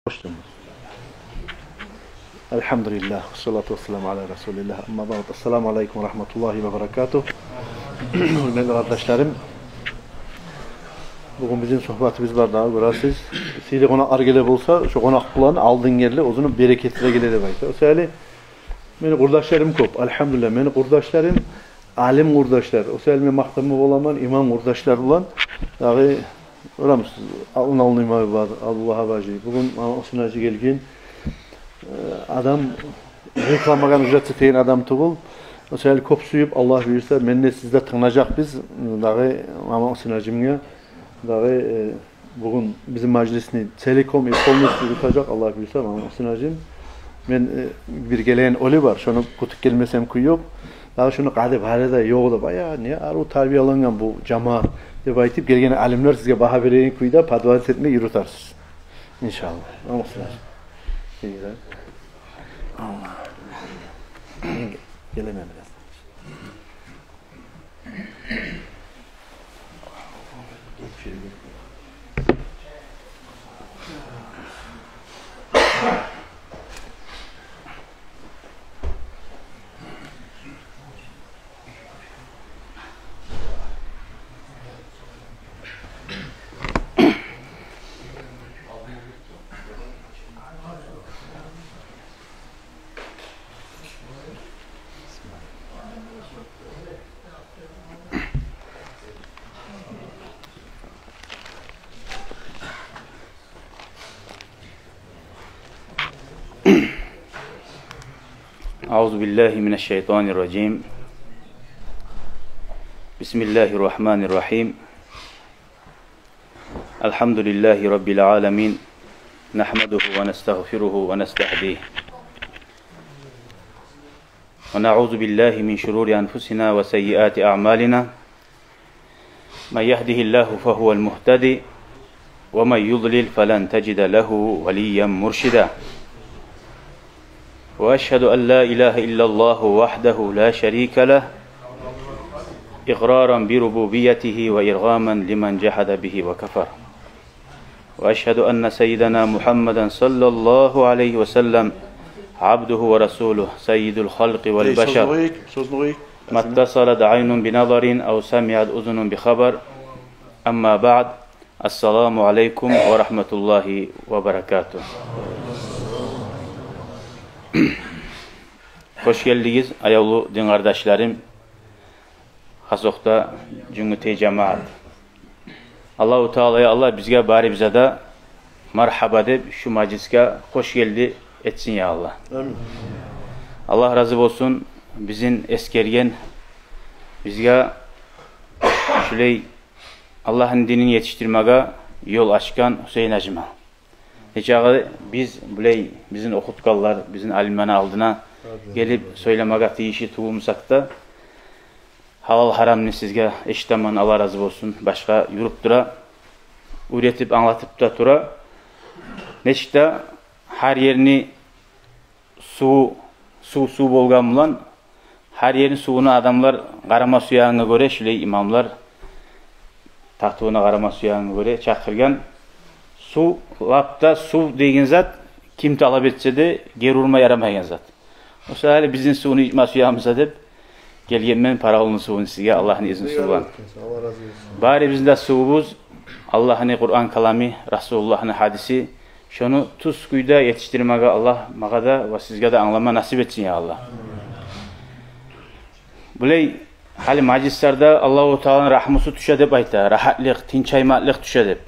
Başlayalım. Elhamdülillah, salatu vesselamu ala Resulillah. Amma ba'd, esselamu aleyküm ve rahmetullahi ve berekatuh. Hürmetli kardeşlerim, bugün bizim sohbetimiz var daha görəsiz. Sizde konak argele bolsa, şu konak bulan aldın yerli, ozunun bereketine geledi bayta. O söyle, meni kurdaşlarım köp, elhamdülillah. Meni kurdaşlarım, alim kurdaşlar. O söyle, men maktamı olaman, imam kurdaşlar bulan. Dağı, öğrenmişsiniz, alın imamı var, Allah'a bacı. Bugün Osmanacı gelgin, adam, reklamagan ücretsi teyin adam tuğul. O söyle, köp suyup, Allah bilirse, menine sizde tınacak biz. Dağı, Osmanacımga. Dağı, bugün bizim majlisini telekom kolunu tutacak Allah bilirse, Osmanacım. Men bir geleyen oli var, şunu kutuk gelmesem kuyup. Dağı şunu qadib halede yoğdu bayağı, niye aru tarbiyalangan bu cemaat. Dep aytip gelgen alimler sizge baha bereyin kuyda padvalis etmey yurutarsız. İnşallah. Osmanacım. Güzel. Allah. Gelemem biraz. Euzubillahimineşşeytanirracim. Bismillahirrahmanirrahim. Elhamdülillahi Rabbil alemin. Nahmeduhu ve nestağfiruhu ve nestehdihi. Ve na'udzu billahi min şururi enfusina ve seyyiati a'malina. Men yehdihillahu fehuvel muhtedi ve men yudlil felen tecide lehu veliyyen murşida. وأشهد أن لا إله إلا الله وحده لا شريك له إقرارا بربوبيته وإرغاما لمن جحد به وكفر وأشهد أن سيدنا محمدا صلى الله عليه وسلم عبده ورسوله سيد الخلق والبشر ما اتصلت عين بنظر أو سمعت أذن بخبر أما بعد السلام عليكم ورحمة الله وبركاته. Hoş geldiniz ayavlu din kardeşlerim. Hasokta cümlete cemaat. Allahu Teala'ya Allah bizge bari bize de merhaba deyip şu majliske hoş geldi etsin ya Allah. Amin. Allah razı olsun bizim eskergen bizge şuley Allah'ın dinini yetiştirmeye yol açkan Hüseyin Hacıma. Neçağı biz buley bizim okutkallar, bizim alimlerin aldına gelip söylemeye tiyişi tuğumsak da halal haramını sizge eşitaman Allah razı olsun başka yürüp dura üretip anlatıp da tura neçte her yerini su bolgan bulan her yerin suunu adamlar qarama suyağına göre şüley imamlar tahtığına qarama suyağına göre çakırgan su lapta su degen zat kim talep etse de geri urma yaramayan zat. O sebeple bizim suyunu içme suyağımıza deyip gelgenmen para olun suyunu sizge Allah'ın izni suğulan. Bari bizim de suyumuz Allah'ın Kur'an kalami, Resulullah'ın hadisi şunu tuz kuyda yetiştirmeye Allah mağada ve sizge de anlama nasip etsin ya Allah. Buley hali majlislerde Allah-u Teala'nın rahmusu düşe deyip ayta, rahatlık, tinçaymatlık düşe deyip.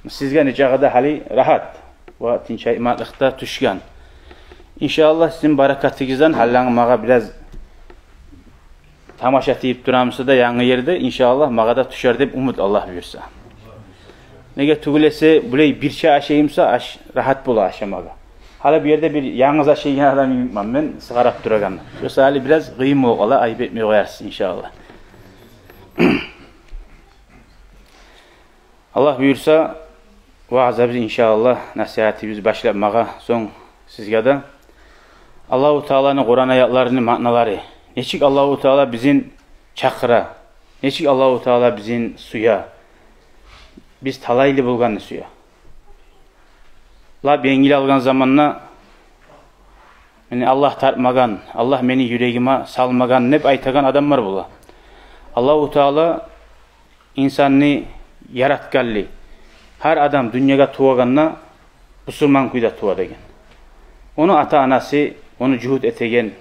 Sizge neçağıda hali rahat ve tinçaymatlıkta düşken. İnşallah sizin barakatınızdan hallanmağa biraz tamaşa deyip duramızda da yanı yerde inşallah mağada düşer deyip umut Allah buyursa. Nege tügülese buley bir şey aşayımsa rahat bula aşamağa. Hala bir yerde bir yalnız aşayın adam imam ben sıgarap duragan. Yoksa hali biraz kıyım oğala ayıp etmeye koyarsın inşallah. Allah buyursa vaazı biz inşallah nasihatimiz başlamağa son sizge de Allah-u Teala'nın Kur'an ayetlerinin manaları. Neçik Allah-u Teala bizim çakıra, neçik Allah-u Teala bizim suya, biz talaylı bulgan suya. lab yengil algan zamanna yani Allah tartmagan, Allah meni yüreğime salmagan nep aytagan adamlar bula. Allahu Teala insanni yaratgalli. Her adam dünyaga tuvaganna Müslüman kuyda tuva degen. Onu ata anası onu cuhud etegen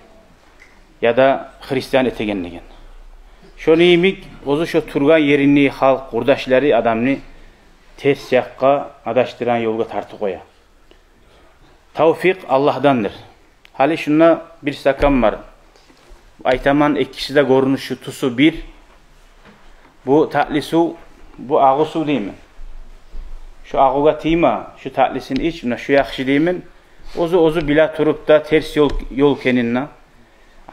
ya da Hristiyan etegen degen. Şonu yemik ozu şu turgan yerini halk kurdaşları adamni ters yakka adaştıran yolga tartı koya. Tavfik Allah'dandır. Hali şuna bir sakam var. Aytaman ikkisi de görünüşü tusu bir. Bu tatlı su, bu ağı su değil mi? Şu ağuga tiyma, şu tatlısını iç, şu yakşı değil mi? Ozu bila turup da ters yol keninna.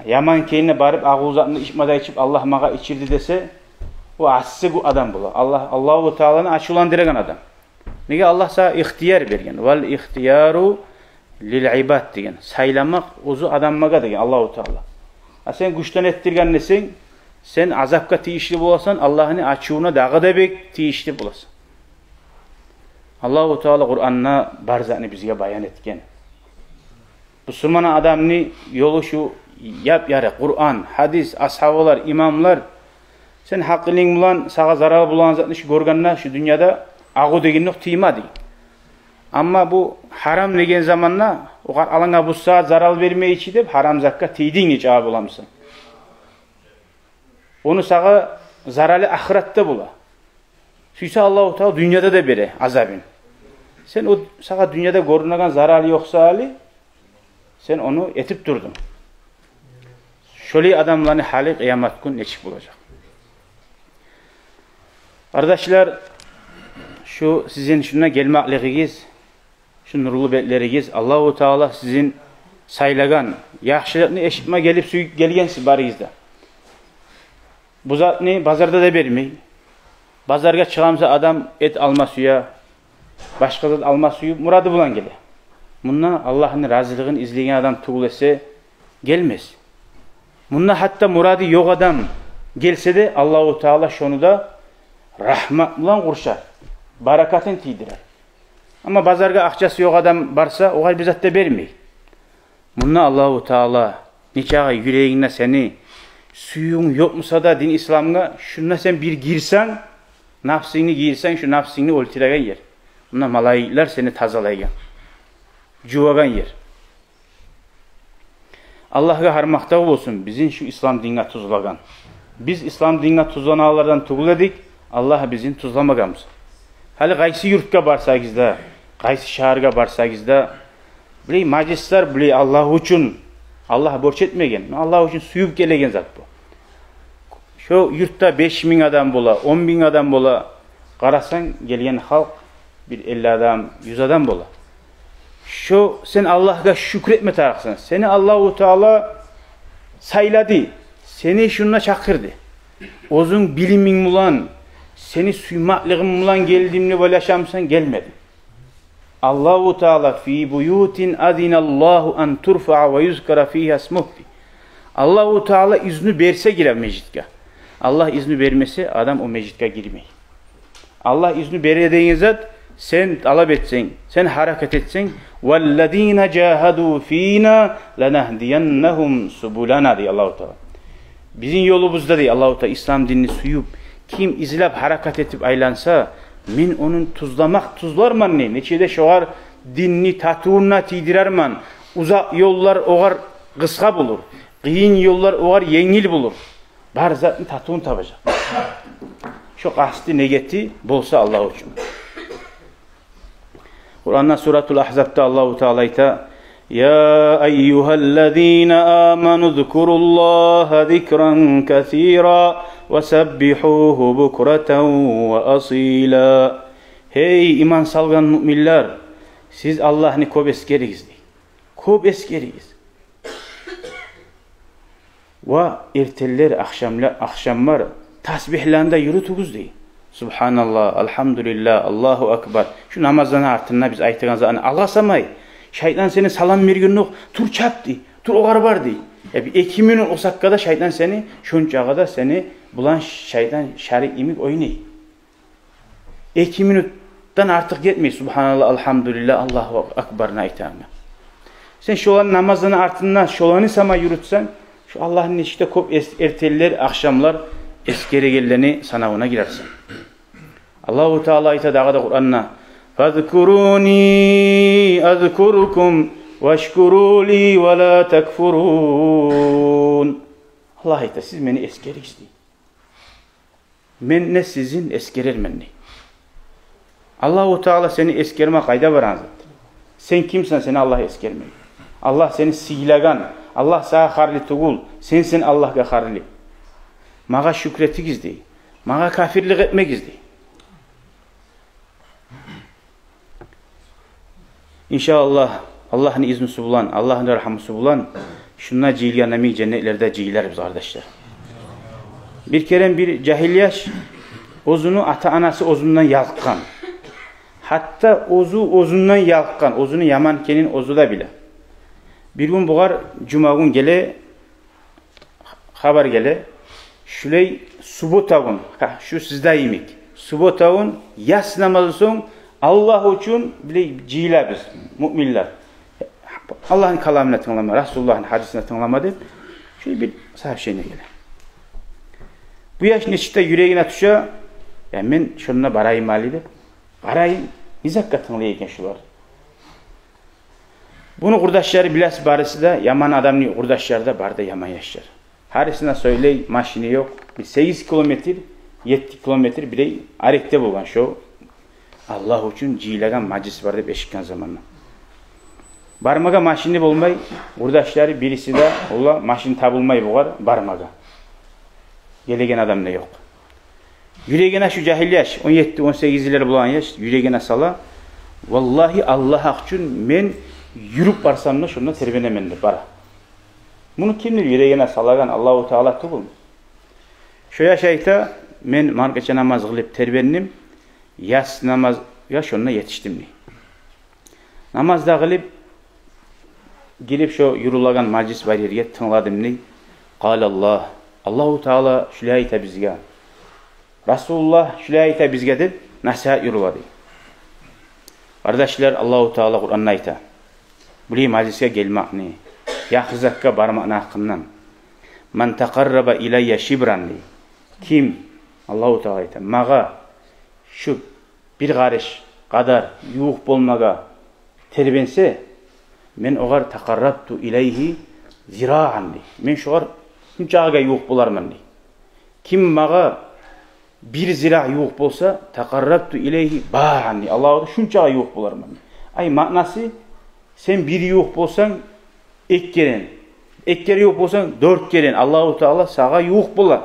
Yaman kenine barıp ağı uzatını içmada içip Allah mağa içirdi dese, o assı bu adam bula. Allahu Teala'nı açılandıran adam. Nege Allah sana ihtiyar bergen. Vel ihtiyaru lil ibad degen. Saylamak ozu adammaga degen Allahu Teala. Sen güçten ettirgen nesin? Sen azapka tiyişli bulasan Allah'ın açığına dağı da bek tiyişli bulasın. Allahu Teala Kur'an'na barzani bizge bayan etken. Müslüman adamni yolu şu yap yarı Kur'an, hadis, ashabalar, imamlar sen hakkılın bulan, sağa zarar bulan zatını şu görganna şu dünyada ağı degen yok tiyma degen. Ama bu haram degen zamanla o kadar alana bu saat zarar vermeye içi de haram zakka tiydin hiç ağı bulamsın. Onu sağa zararlı ahirette bula. Süyse Allah-u Teala dünyada da bere azabın. Sen o sağa dünyada görünen zararlı yoksa hali sen onu etip durdun. Şöyle adamların hali kıyamet gün neçik bulacak. Kardeşler şu sizin şuna gelmekliğiniz, şu nurlu betleriyiz. Allah-u Teala sizin saylagan, yaxşılıkını eşitme gelip suyup gelgensiz barınızda. Bu zat ne? Bazarda da vermeyi. Bazarga çıkamsa adam et alma suya, başka zat alma suyu muradı bulan gele. Bununla Allah'ın razılığını izleyen adam tuğul etse gelmez. Bununla hatta muradı yok adam gelse de Allah-u Teala şunu da rahmet bulan kurşar. Barakatın tiydirer. Ama bazarga akçası yok adam varsa o hal bizzat da vermeyi. Bununla Allah-u Teala nikaha yüreğine seni suyun yok musa da din İslam'a şuna sen bir girsen nafsini giyirsen şu nafsini oltiragan yer. Buna malayikler seni tazalayan. Cuvagan yer. Allah'a harmakta olsun bizim şu İslam dinine tuzlagan. Biz İslam dinine tuzlanalardan tuzladık. Allah bizim tuzlamagamız. Hali qaysi yurtga barsagizda, qaysi shaharga barsagizda biley majlislar biley Allah uchun Allah borç etmegen. Allah uchun suyup kelegen zat bu. Şu yurtta 5000 adam bola, 10.000 adam bola qarasan gelgen halk bir 50 adam, 100 adam bola. Şu sen Allah'a şükretme tarafsın. Seni Allahu Teala sayladı. Seni şununla çakırdı. Ozun bilimin bulan, seni suymaklığın bulan geldiğimle böyle yaşamsan gelmedin. Allahu Teala fi buyutin adinallahu an turfa ve yuzkara fiha ismuhu. Allahu Teala izni verse girer mecitga. Allah izni vermese adam o mecitga girmey. Allah izni verediğin zat sen talep etsen, sen hareket etsen vellezine cahadu fina lenahdiyannahum subulana diye Allahu Teala. Bizim yolumuzda diye Allahu Teala İslam dinini suyup kim izlep hareket etip aylansa min onun tuzlarman ne? Neçede şoğar dinni tatuğuna tidirerman. Uzak yollar oğar kıska bulur. Kıyın yollar oğar yengil bulur. Bar zatın tatuğunu tabacak. Şu kasti negeti bolsa Allah için. Kur'an'da Suratul Ahzab'da Allahu Teala ita Ya eyyühellezine amenu zkurullaha zikran kathira ve sebbihuhu bukreten ve asila. Hey iman salgan müminler, siz Allah'ını kop eskeriz. Kop eskeriz. Ve erteller akşamlar tasbihlanda yürütügüz dey. Subhanallah, elhamdülillah, Allahu Ekber. Şu namazdan artığında biz aytığınızda Allah samay. Şeytan seni salam vergen yok. Tur çap dey. Tur oğar var dey. Bir 2 minut osakkada şeytan seni şunçağa da seni bulan şeytan şari imik oynay. 2 minut 40'tan artık yetmiyor. Subhanallah, elhamdülillah, Allahu Akbar'ına aytamı. Sen şolanın namazını artından şolanı sama yürütsen, şu Allah'ın işte kop erteliler, akşamlar eskere geleni sanavına girersin. Allahu Teala ayta dağda Kur'an'na فَذْكُرُونِي أَذْكُرُكُمْ وَاشْكُرُوا لِي وَلَا تَكْفُرُونَ. Allah ayta siz beni eskerik isteyin. Men ne sizin eskerer menni. Allahu Teala seni eskerme kayda varan zat. Sen kimsen seni Allah eskermeyi. Allah seni silagan, Allah sana harli tugul, sensin Allah'a harli. Mağa şükretik izdi. Mağa kafirlik etmek izdi. İnşallah Allah'ın iznisi bulan, Allah'ın rahmeti bulan şunna cihilyanami cennetlerde cihiller biz kardeşler. Bir kere bir cahilyaş ozunu ata anası ozundan yalkan. Hatta ozundan yalkan, ozunu yamankenin ozu da bile. Bir gün buğar cuma gün gele haber gele şuley subotavun, şu sizde yemek. Subotavun yas namazı son Allah için bile cihiller biz, müminler. Allah'ın kalamını tınlama, Resulullah'ın hadisini tınlama deyip şöyle bir sahip şeyine gele. Bu yaş neçikte yüreğine tuşa, yani ben şununla barayım haliydi. Barayım, nizakka tınlayayken şular. Bunu kurdaşları bilası barısı da, yaman adamın kurdaşları da barda yaman yaşlar. Harisine söyley, maşini yok. 8 kilometre, 7 kilometre bile arekte bulgan şu. Allah için cihilegan macis var deyip eşikkan zamanla. Barmaga maşini bulmay, kurdaşları birisi de ola maşini tabulmay buğar, barmaga. Gelegen adam ne yok. Yüreğine şu cahil yaş, 17-18'leri bulan yaş, yüreğine sala. Vallahi Allah için men yürüp barsam da şundan terbenemendir bara. Bunu kimdir yüreğine salagan Allahu Teala tugul. Şu yaş ayta men markaça namaz kılıp terbenim, yas namaz yaş onunla yetiştim. Namazda kılıp girip şu yurulagan majlis var yerge tınladım ne? Qalallah. Allahu Teala şöyle ayta bizge. Resulullah şöyle ayta bizge de nasihat yuruladı. Kardeşler Allahu Teala Kur'an'da ayta. Buli majlis'e gelmek ne? Yaxzakka barmak hakkından. Man taqarraba ilayya şibran ne? Kim? Allahu Teala ayta. Mağa şu bir karış kadar yuğuk bolmaga terbense men oğar taqarrabtu ilayhi zira'an ne? Men şoğar şunçağa yuğuk bularman ne? Kim mağa bir zira yuğuk bolsa taqarrabtu ilayhi ba'an ne? Allah'a şunçağa yuğuk bularman ne? Ay manası sen bir yuğuk bolsan ek keren. Ek kere yuğuk bolsan 4 keren. Allahu Teala sağa yuğuk bular.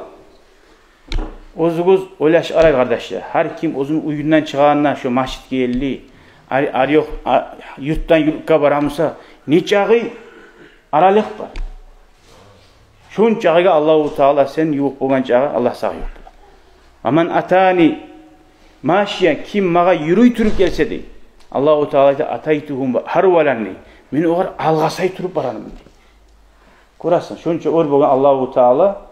Ozuguz oylaş aray kardeşler. Her kim ozun uygundan çıkanına şu masjid geldi. Yok yurttan yurtga baramsa ne çağı aralık var. Şun çağı Allahu Teala sen yuğuk bolgan çağı Allah sağa yuğuk bular. Aman atani maşiyen kim mağa yürüy turup gelse dey. Allahu Teala da ataytuhum harwalanni. Men oğar algasay turup baranım dey. Kurasın şunça or bolgan Allahu Teala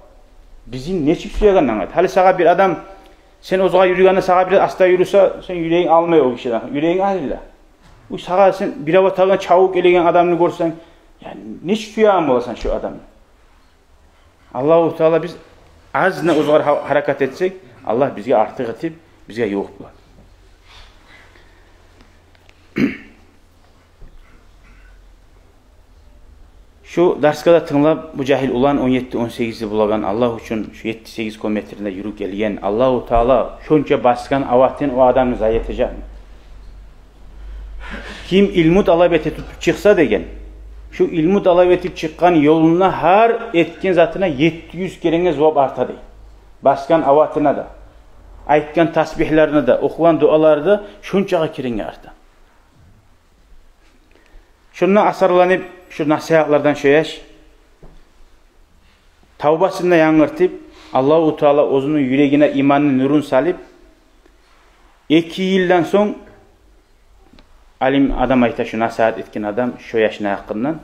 bizim ne çıksuyagan anlat. Hali sağa bir adam sen o zaman yürüyene sağa bir asta yürüse sen yüreğin almıyor o kişiden. Yüreğin alıyla. Bu sağa sen bir avatarına çabuk elegen adamını görsen yani ne çıksuyagan olasan şu adamı. Allahu Teala biz az ne o zaman hareket etsek Allah bize artık etip bize yok bular. Şu derskada tınlap bu cahil olan 17-18'i bulagan Allah için şu 7-8 kilometrede yürü geliyen Allahu Teala şunca baskan avatin o adamı zayetecek. Kim ilmu talep etip çıksa degen şu ilmu talep etip çıkan yoluna her etken zatına 700 kerenge cevap artadı. Baskan avatına da aytkan tasbihlerine de okulan dualarda şunca kerenge arttı. Şununla asarlanıp şu nasihatlardan şöyaş tavbasında yangırtıp Allahu Teala ozunun yüreğine imanın nurun salip 2 yıldan son alim adam ayta şu nasihat etkin adam şu yaşına yakından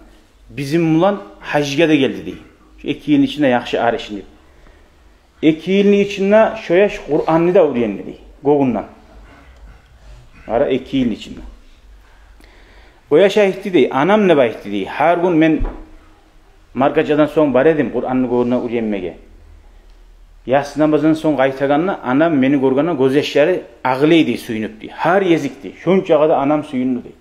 bizim ulan hacca da geldi deyim. Şu 2 yılın içinde yakşı arışın 2 yılın içinde şu yaş Kur'an'ı da öğrendi deyim. Goğundan. Ara 2 yıl içinde. O yaşa ihti dey, anam ne bayıhtı dey. Her gün men markacadan son bar edim Kur'an'ı goruna uyanmege. Yas namazdan son qaytaganna anam meni görganda göz yaşları ağlaydı suyunup dey. Her yezikti. Şunçağa da anam suyundu dey.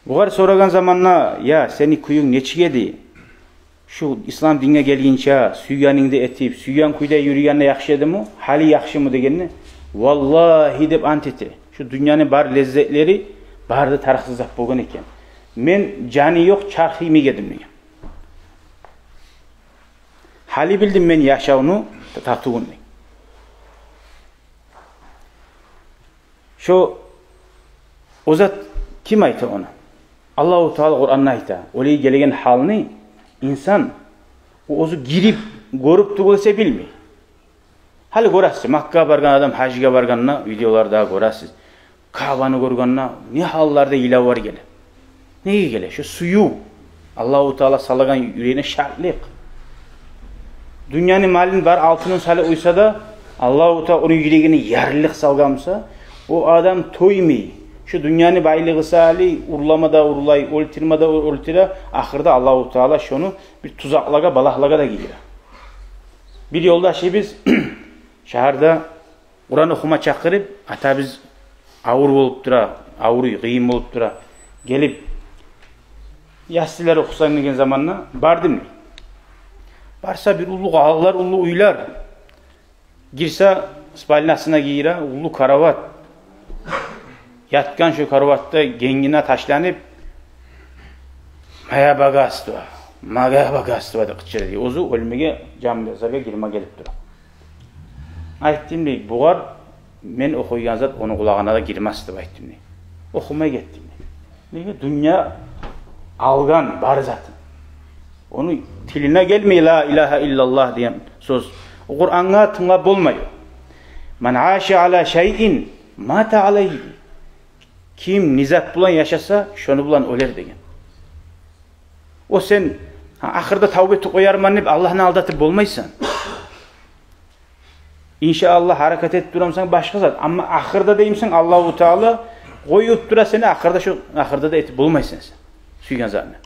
Buğar soragan zamanla ya seni kuyun neçigedi? Şu İslam dinine gelginçe süyaningde etip süyan kuyda yürüyenle yakşıdı mı? Hali yakşı mı degenini? Vallahi dep anteti. Şu dünyanın bar lezzetleri barda taraksızak bolgan eken. Men cani yok çarxı megedim degen. Hali bildim men yaşawunu tatuğun degen. Şu o zat kim ayta ona? Allahu Teala Kur'an'da ayta. Olay gelegen halini insan ozu girip görüp tugulsa bilmiyor. Hali görəsiz. Makka bargan adam hajga barganna videolarda görəsiz. Kabanı görganna ne hallarda ila var gele. Neye gele? Şu suyu Allahu Teala salagan yüreğine şartlık. Dünyanın malin var altının sali uysa da Allahu Teala onun yüreğine yarlılık salgamsa o adam toymuyor. Şu dünyanın baylığı sali urlamada urlay, oltirmada oltira, ahırda Allahu Teala şunu bir tuzaklaga, balaklaga da giyiyor. Bir yoldaşı biz şehirde Kur'an okuma çakırıp, hatta biz ağır olup dura, ağır, kıyım olup dura, gelip yassiler okusan degen zamanla bardım. Barsa bir ulu ağlar, ulu uylar. Girse spalinasına giyire, ulu karavat. Yatkan şu karavatta gengine taşlanıp maya bagastva, maga bagastva da kıçır diye. Ozu ölmege camiazarga girme gelip dura. Ayttim deyik, buğar men okuygan zat onun kulağına da girmez deyip ayttim deyik. Okumaya gittim deyik. Dünya algan bar zatın. Onu tiline gelmeyi la ilahe illallah diyen söz. O Kur'an'a tınla bulmuyor. Man aşe ala şeyin mata aleyhi. Kim nizat bulan yaşasa şunu bulan öler degen. O sen ahırda tavbeti koyarman deyip Allah'ını aldatıp olmaysan. İnşallah hareket et duramsan başka zat. Ama ahırda deyimsen Allahu Teala koyup dura seni ahırda da etip bulmaysan sen. Suygan zatına.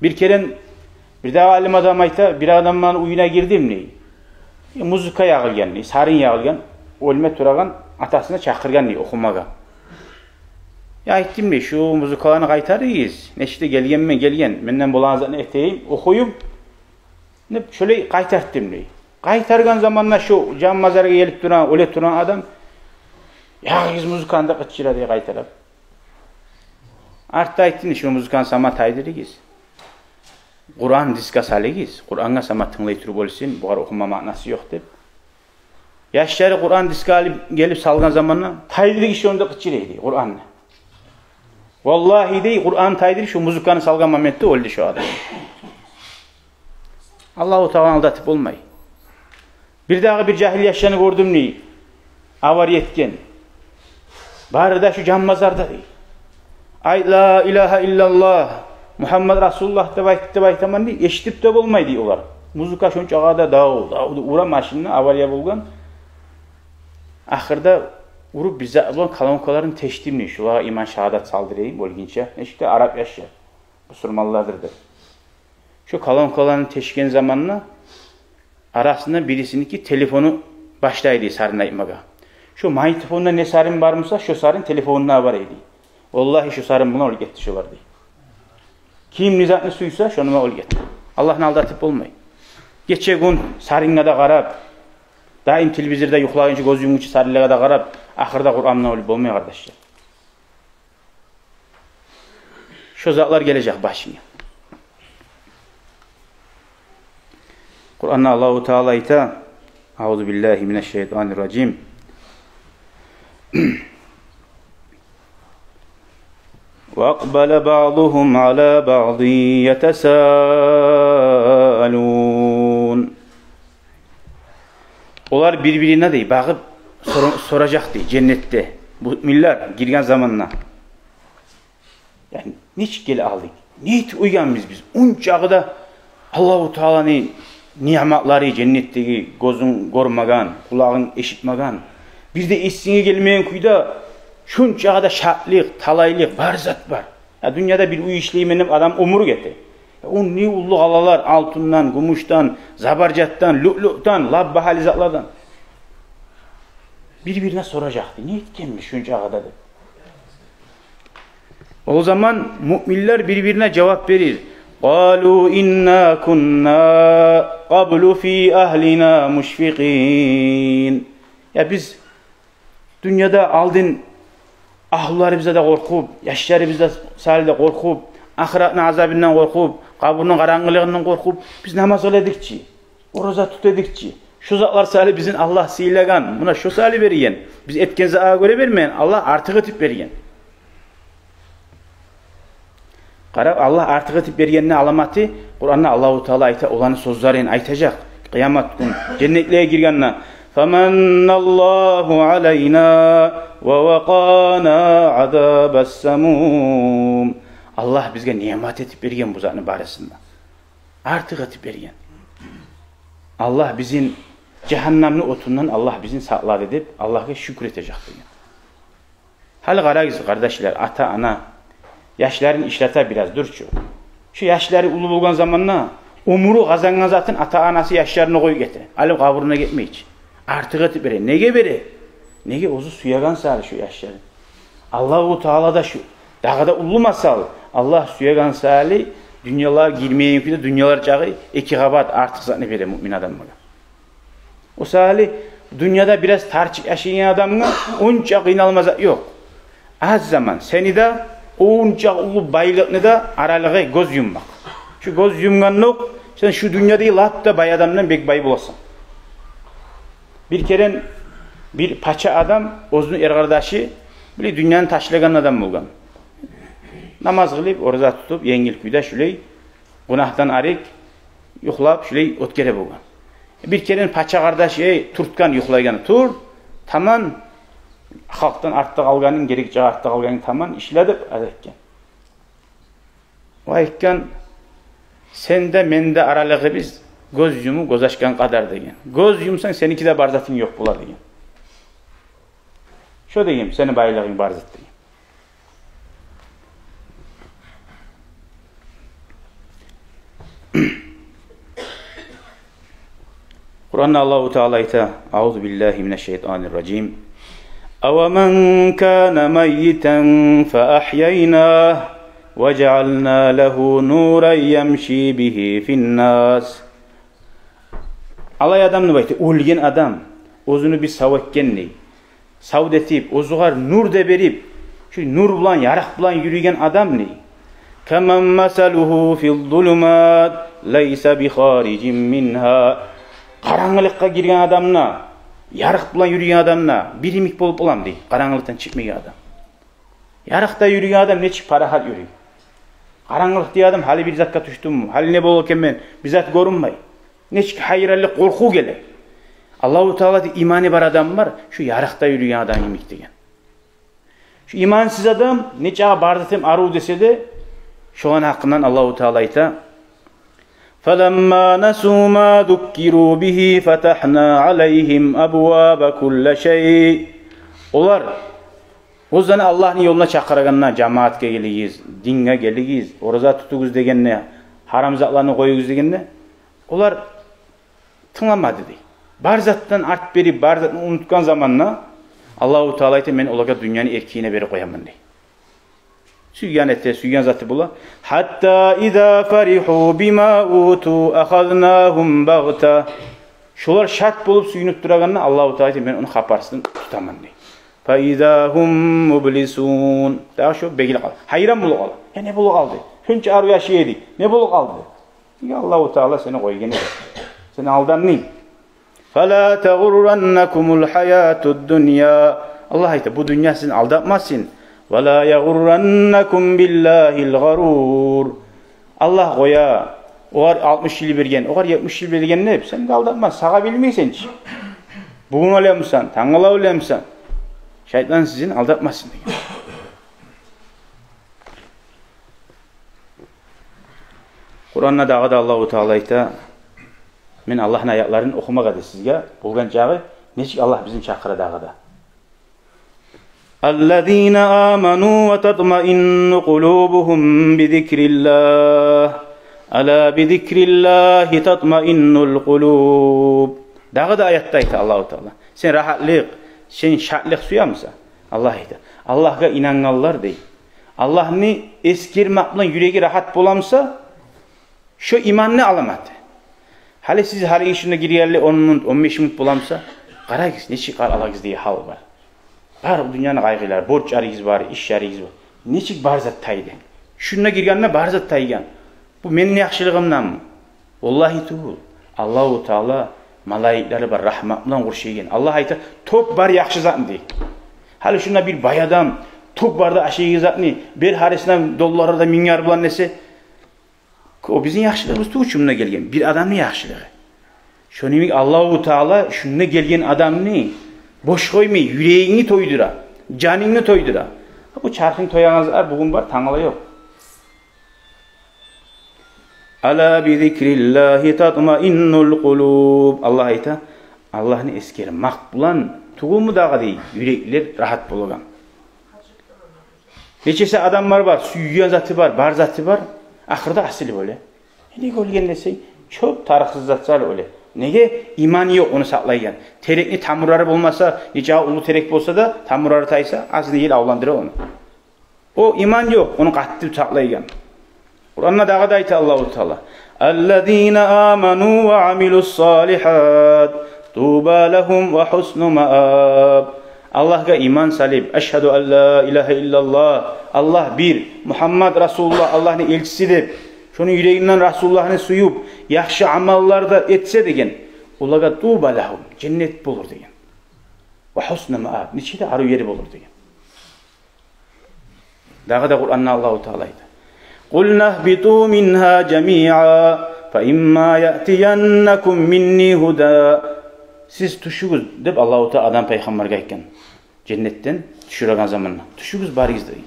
Bir kere bir daha alim adam ayta bir adamla uyuna girdim neyi? Muzika yağılgan neyi? Sarın yağılgan. Ölme turagan atasına çakırgan neyi? Okumaga. Ya ettim de şu muzikalarını kaytarıyız. Neşte gelgen. Menden bulanızdan eteyim. Okuyup şöyle kaytarttım neyi? Kaytargan zamanla şu cam mazarga gelip duran, öyle duran adam ya biz muzikanda kaçıra diye kaytarap. Artta ettim şu muzikan sama taydırıyız. Kur'an diska saligiz. Kur'an'a sama tınlaytır bolsun. Bu kadar okuma manası yok deyip. Yaşları Kur'an diska gelip salgan zamanla taydırı kişi onda kaçırıydı Kur'an'la. Vallahi dey Kur'an taydırı şu muzikanı salgan momenti öldü şu adam. Allahu Teala aldatıp olmayı. Bir daha bir cahil yaşlarını gördüm neyi? Avar yetken. Bari da şu cam mazarda dey. Ay la ilahe illallah. Muhammed Resulullah da baytaman deyip eşitip de olmayı dey olar. Muzika şunç ağada dağıldı. Ura maşinine avariya bulgan. Ahırda urup bize olan kalankaların teştimli. Şula iman şehadat saldırayım bolginçe. İşte Arap yaşa. Musulmanlardır da. Şu kalankaların teşken zamanına arasında birisininki telefonu başlaydı sarınaymaga. Şu mahitefonda ne sarın varmışsa şu sarın telefonuna var idi. Vallahi şu sarın buna ol getti şu vardı. Kim nizatını suysa şunuma ol getti. Allah'ın aldatıp olmayın. Geçe gün sarınına da qarab, daim televizorda yuxlayınca göz yumgunca sarınına da qarab, ahırda Kur'an'la olup olmuyor kardeşler. Şu zatlar gelecek başına. Kur'an'da Allahu Teala ayta Euzubillahimineşşeytanirracim. وَاَقْبَلَ بَعْضُهُمْ عَلَى بَعْضٍ يَتَسَاءَلُونَ. Onlar birbirine dey bakıp soracak dey cennette. Bu müminler girgen zamanla. Yani niç gel aldık? Niyet uyganmız biz? Unçağı da Allahu Teala'nın nimetleri cennetteki gözün görmegen, kulağın eşitmegen, bir de esine gelmeyen kuyda şunçağa da şartlık, talaylık, var zat var. Ya dünyada bir uy işleymenim adam umur getir. O ne ullu alalar altından, gümüşten, zabarcattan, lü'lü'ten, labbahali zatlardan. Birbirine soracaktı. Ne etkenmiş şunçağa da? O zaman müminler birbirine cevap verir. قَالُوا اِنَّا كُنَّا قَبْلُ ف۪ي اَهْلِنَا مُشْفِقِينَ. Ya biz dünyada aldın ahulları bize de korkup, yaşları bize salide korkup, ahiretin azabından korkup, kaburunun karanlığından korkup, biz namaz kıledikçi, oruza tutedikçi, şu zatlar salih bizim Allah silegan, buna şu salih veriyen, biz etkenze ağa göre vermeyen, Allah artık etip veriyen. Allah artık etip veriyenine alamatı, Kur'an'da Allah-u Teala olanı sözlerini aytacak. Kıyamet gün cennetliğe girgenine فَمَنَّ اللّٰهُ عَلَيْنَا وَوَقَانَا عَذَابَ السَّمُومِ. Allah bizge nimet etip veriyen bu zatın barisinde. Artık etip veriyen. Allah bizim cehennemli otundan Allah bizim sağlar edip Allah'a şükredecek diyor. Hal garayız kardeşler, ata ana yaşların işlete biraz durçu. Şu yaşları ulu bulgan zamanla umuru kazangan zatın ata anası yaşlarını koy getir. Alıp kaburuna gitme hiç. Artık etip verir. Nege verir? Nege ozu suyagan sağlı şu yaşları. Allah-u Teala da şu. Dağda ulu masal. Allah suyagan sağlı dünyalar girmeye yüküde dünyalar çağı 2 kabat artık zatını verir mümin adamına. O sağlı dünyada biraz tarçık yaşayan adamına onca kıynalmaz yok. Az zaman seni de onca ulu baylıkını da aralığı göz yummak. Şu göz yumgan yok. Sen şu dünyada lap da bay adamdan bek bay bulasın. Bir kere bir paça adam, özünün erkardaşı, böyle dünyanın taşlagan adam bulgan. Namaz kılıp, orada tutup, yengil kuyda şuley, günahtan arik, yuhlap, şuley otkere bulgan. Bir kere paça kardeşi, turtkan yuhlaygan, tur, tamam, halktan artta kalganın, gerekçe artta kalganın tamam, işledip, adetken. O ayetken, sen de, men de aralığı biz, göz yumu göz açkan kadar degen. Göz yumsan seninki de barzatın yok bula degen. Şu degen, senin baylığın barzat degen. Kur'an'da Allah-u Teala ite, Euzu billahi mineşşeytanirracim. اَوَمَنْ كَانَ مَيِّتًا فَأَحْيَيْنَاهُ وَجَعَلْنَا لَهُ نُورًا يَمْشِي بِهِ فِي النَّاسِ. Alay adamını baytı, ölgen adam, ozunu bir savakkenni, savd etip, ozuğar nur de berip, şu nur bulan, yarak bulan yürüyen adam ne? كَمَنْ مَسَلُهُ فِي الظُّلُمَاتِ لَيْسَ بِخَارِجٍ مِنْهَا. Karanlıkka girgen adamına, yarak bulan yürüyen adamına, birimik bolup olam dey, karanlıktan çıkmayan adam. Yarakta yürüyen adam ne çık para hal yürüyor. Karanlık diye adam, hali bir zatka düştüm mü, hali ne bolurken ben, bir zat görünmey. Ne çık hayırlı korku gelir. Allah-u Teala imanı var adam var, şu yarakta yürüyen adam yemek degen. Şu imansız adam, ne çağa bardatem aru dese de, şu an hakkından Allah-u Teala ite, فَلَمَّا نَسُوا مَا ذُكِّرُوا بِهِ فَتَحْنَا عَلَيْهِمْ أَبْوَابَ كُلَّ شَيْءٍ. Onlar, o zaman Allah'ın yoluna çakırganına cemaatke geliyiz, dinge geliyiz, oruza tutuguz degenine, haram zatlarını koyuguz degenine, onlar tınlamadı dey. Barzattan art berip, barzatını unutkan zamanla, Allah-u Teala ite men olaga dünyanın erkeğine beri koyamın dey. Sügyan ette, sügyan zatı bula. Hatta idâ farihu bima utu ahadnâhum bagta. Şolar şart bulup suyunup duraganına Allah-u Teala ben onu kaparsın tutamam dey. Fa idâhum mublisun. Daha şu begil kaldı. Hayran bulu kaldı. Ya ne bulu kaldı? Hünç arıya şey yedik. Ne bulu kaldı? Ya Allah-u Teala seni koy gene. Seni aldanmayın. فَلَا تَغُرَّنَّكُمُ الْحَيَاةُ الدُّنْيَا. Allah ayette bu dünya sizin aldatmasın. وَلَا يَغُرَّنَّكُمْ بِاللّٰهِ الْغَرُورِ. Allah koya, o var 60 yıl bergen, o var 70 yıl bergen ne? Sen de aldatmaz, sağa bilmeysen hiç. Bugün olayamsan, tanğala olayamsan, şeytan sizin aldatmasın diyor. Kur'an'da dağda Allah-u Teala ite, Men Allah'ın ayaklarını okumağa da sizge bulgan çağı neçik Allah bizim çakıradağı da. اَلَّذ۪ينَ آمَنُوا وَتَطْمَئِنُّ قُلُوبُهُمْ بِذِكْرِ اللّٰهِ أَلَا بِذِكْرِ اللّٰهِ تَطْمَئِنُّ الْقُلُوبِ. Dağı da ayattaydı Allah-u Teala. Sen rahatlık, sen şartlık suya mısın? Allah edi. Allah'a inananlar değil. Allah'ını eskirmekle yüreği rahat bulamsa, şu imanını alamadı. Hali siz hali işine giriyerli 10 minut, 15 minut bulamsa, qarayız, ne çıkar alağız diye hal var. Var bu dünyanın kaygıları, borç arayız var, iş arayız var. Ne çık barzat taydı. Şuna girgenine barzat taygan. Bu benim yaxşılığımdan mı? Vallahi tuğul. Allah-u Teala malaikleri var, rahmatla kurşaygen. Allah ayta, top var yaxşı zatın deyik. Hali şuna bir bay adam, top var da aşağı zatını, bir harisinden dollara da milyar bulan nesi? O bizim yaxşılığımız tuğuçumuna gelgen. Bir adamın yaxşılığı. Şunu Allah-u Teala şuna gelgen adamını boş koymayı, yüreğini toydura, canını toydura. Bu çarkın toyanızlar bugün var, tanıla yok. Ala bi zikrillahi tatmainnul kulub. Allah ayta, Allah'ın eskeri makbulan tuğumu dağı değil, yürekler rahat bulugan. Neçesi adamlar var, süyüyen zatı var, bar zatı var. Ahırda asili böyle. Ne golgen desey, çok tarıksız zatlar öyle. Nege? İmanı yok onu saklaygan. Terekli tamurları olmasa, nece ulu terek olsa da tamurları taysa az değil avlandırır onu. O iman yok, onu katlı saklaygan. Kur'an'da dağı da ayta Allah-u Teala. اَلَّذ۪ينَ آمَنُوا وَعَمِلُوا الصَّالِحَاتِ طُوبَى لَهُمْ وَحُسْنُ مَآبٍ. Allah'a iman salib. Eşhedü en la ilahe illallah. Allah bir. Muhammed Resulullah Allah'ın elçisidir. Şunun yüreğinden Resulullah'ını suyup, yaxşı amallarda etse degen. Olaga tuğba lahum. Cennet bulur degen. Ve husnu ma'ab. Niçin de arı yeri bulur degen. Dağı da Kur'an'da Allah-u Teala'ydı. قُلْ نَهْبِطُوا مِنْهَا جَمِيعًا فَإِمَّا يَأْتِيَنَّكُمْ مِنِّي هُدًى. Siz tuşuguz deyip Allah-u Teala adam peygamberge aytgan. Cennetten düşürgen zamanla. Tuşuguz bariz deyin.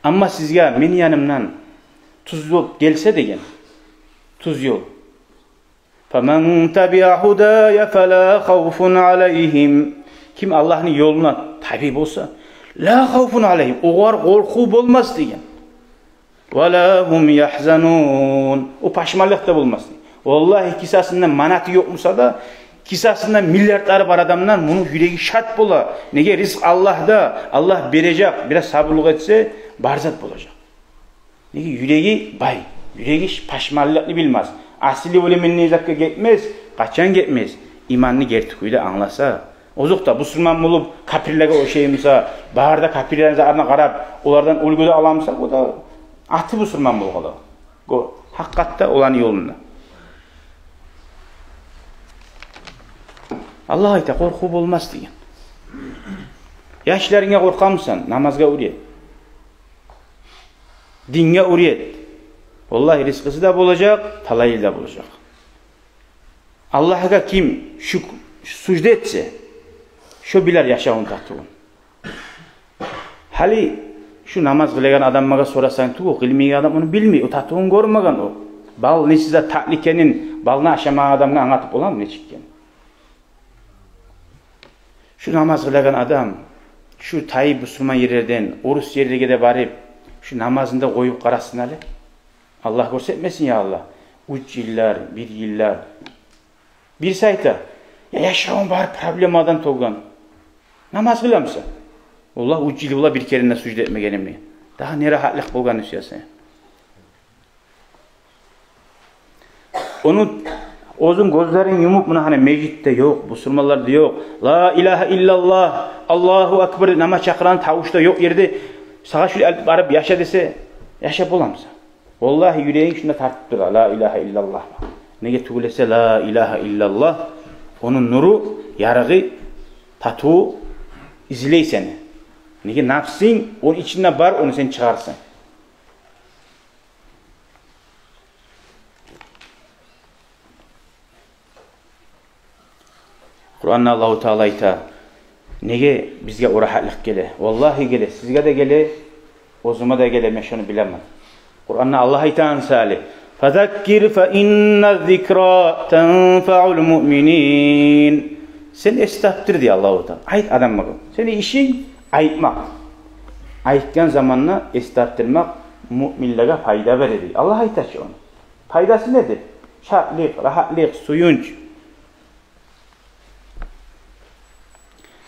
Ama sizge men yanımdan tuz yol gelse degen. Tuz yol. فَمَنْ تَبِعَ هُدَايَ فَلَا خَوْفٌ عَلَيْهِمْ. Kim Allah'ın yoluna tabi olsa, la khawfun aleyhim. Oğar korku olmaz degen. وَلَا هُمْ يَحْزَنُونَ. O paşmalık da bulmaz. Vallahi kisasından manatı yokmusa da kisasından milyarları var adamdan bunu yüreği şart bola. Nege rizk Allah'da. Allah verecek. Biraz sabırlık etse barzat olacak. Nege yüreği bay. Yüreği paşmalıkını bilmez. Asili ölemenine zakka gitmez. Kaçan gitmez. İmanını gerçeküyle anlasa. Ozuk da Müslüman bulup kapirlere o şeyimse, baharda kapirlerin zarına karab, onlardan ulguda alamsa, o da atı Müslüman bulgalı. O hakikatte olan yolunda. Allah ayta korku olmaz deyin. Yaşlarına korkamsan namazga uriyet. Dinge uriyet. Vallahi rizkısı da bulacak, talayı da bulacak. Allah'a kim şu sucde etse, şu biler yaşağın tahtığın. Hali şu namaz kılayan adammaga sorasan tuğuk, ilmi adam onu bilmiyor, o tahtığın görmegen o. Bal ne size taklikenin, balını aşamayan adamga anlatıp olan ne çıkken. Şu namaz kılayan adam, şu Tayyip Müslüman yerlerden, Orus yerlere de varıp, şu namazında koyup karasın hali. Allah görsetmesin ya Allah. 3 yıllar, 1 yıllar. Bir sayta, ya yaşağın var problemadan toğgan. Namaz kılamsa. Allah 3 yılı bir kerine sucde etme gelimli. Daha ne rahatlık bolgan üstüyasın. Onu Ozun gözlerin yumup buna hani meclitte yok, Müslümanlarda yok. La ilahe illallah, Allahu ekber namaz çakıran tavuşta yok yerde. Sağa şöyle barıp yaşa dese, yaşa bulamsa. Vallahi yüreğin şuna tartıp durar. La ilahe illallah. Nege tügülese la ilahe illallah. Onun nuru, yarığı, tatuğu izley seni. Nege nafsin, onun içinde var, onu sen çıkarsın. Kur'an'da Allah-u Teala ayta, nege bizge o rahatlık gele. Vallahi gele, sizge de gele, ozuma da gele, ben şunu bilemem. Kur'an'da Allah ayta misali, فَذَكِّرْ فَإِنَّ الذِّكْرَى تَنْفَعُ الْمُؤْمِنِينَ. Sen estaptır diye Allah-u Teala. Ayet adamma. Senin işin aytmak. Aytgan zamanla estaptırmak müminlere fayda verir. Allah aytaç onu. Faydası nedir? Şadlık, rahatlık, suyunç.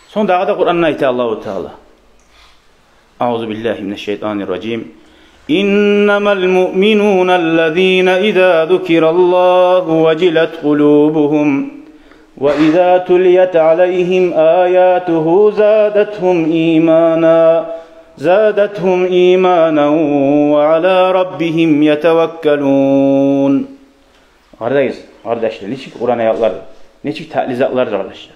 Son dağı da Kur'an'ın ayeti Allah-u Teala. Euzubillahimineşşeytanirracim. İnnemel mu'minûnellezîne izâ zukirallâhu vecilet kulûbuhum ve izâ tuliyet aleyhim âyâtuhu zâdethum îmânen ve alâ rabbihim yetevekkelûn. Kardeşler, neçik Kur'an ayetleri, neçik ta'lizatlar kardeşler.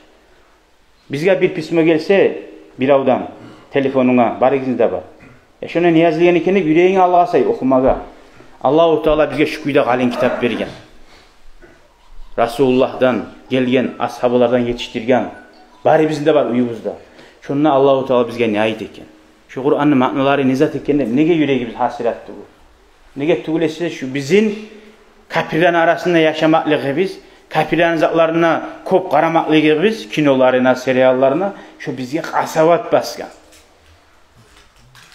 Bizge bir pismo gelse, bir avdan, telefonuna, barigizinde var. Şuna niyazlayan ikeni yüreğini Allah'a say, okumaga. Allah-u Teala bizge şu kuyda kalın kitap bergen. Resulullah'dan gelgen, ashabılardan yetiştirgen. Bari bizinde var uyumuzda. Şununla Allah-u Teala bizge ne ait eken. Şu Kur'an'ın ma'naları nizat eken, nege yüreğimiz hasirattı bu. Nege tuğlesi şu bizim kapirlerin arasında yaşamaklığı biz, kapirlerin zatlarına kop qaramaklığı biz, kinolarına, seriallarına, şu bizge kasavat basgan.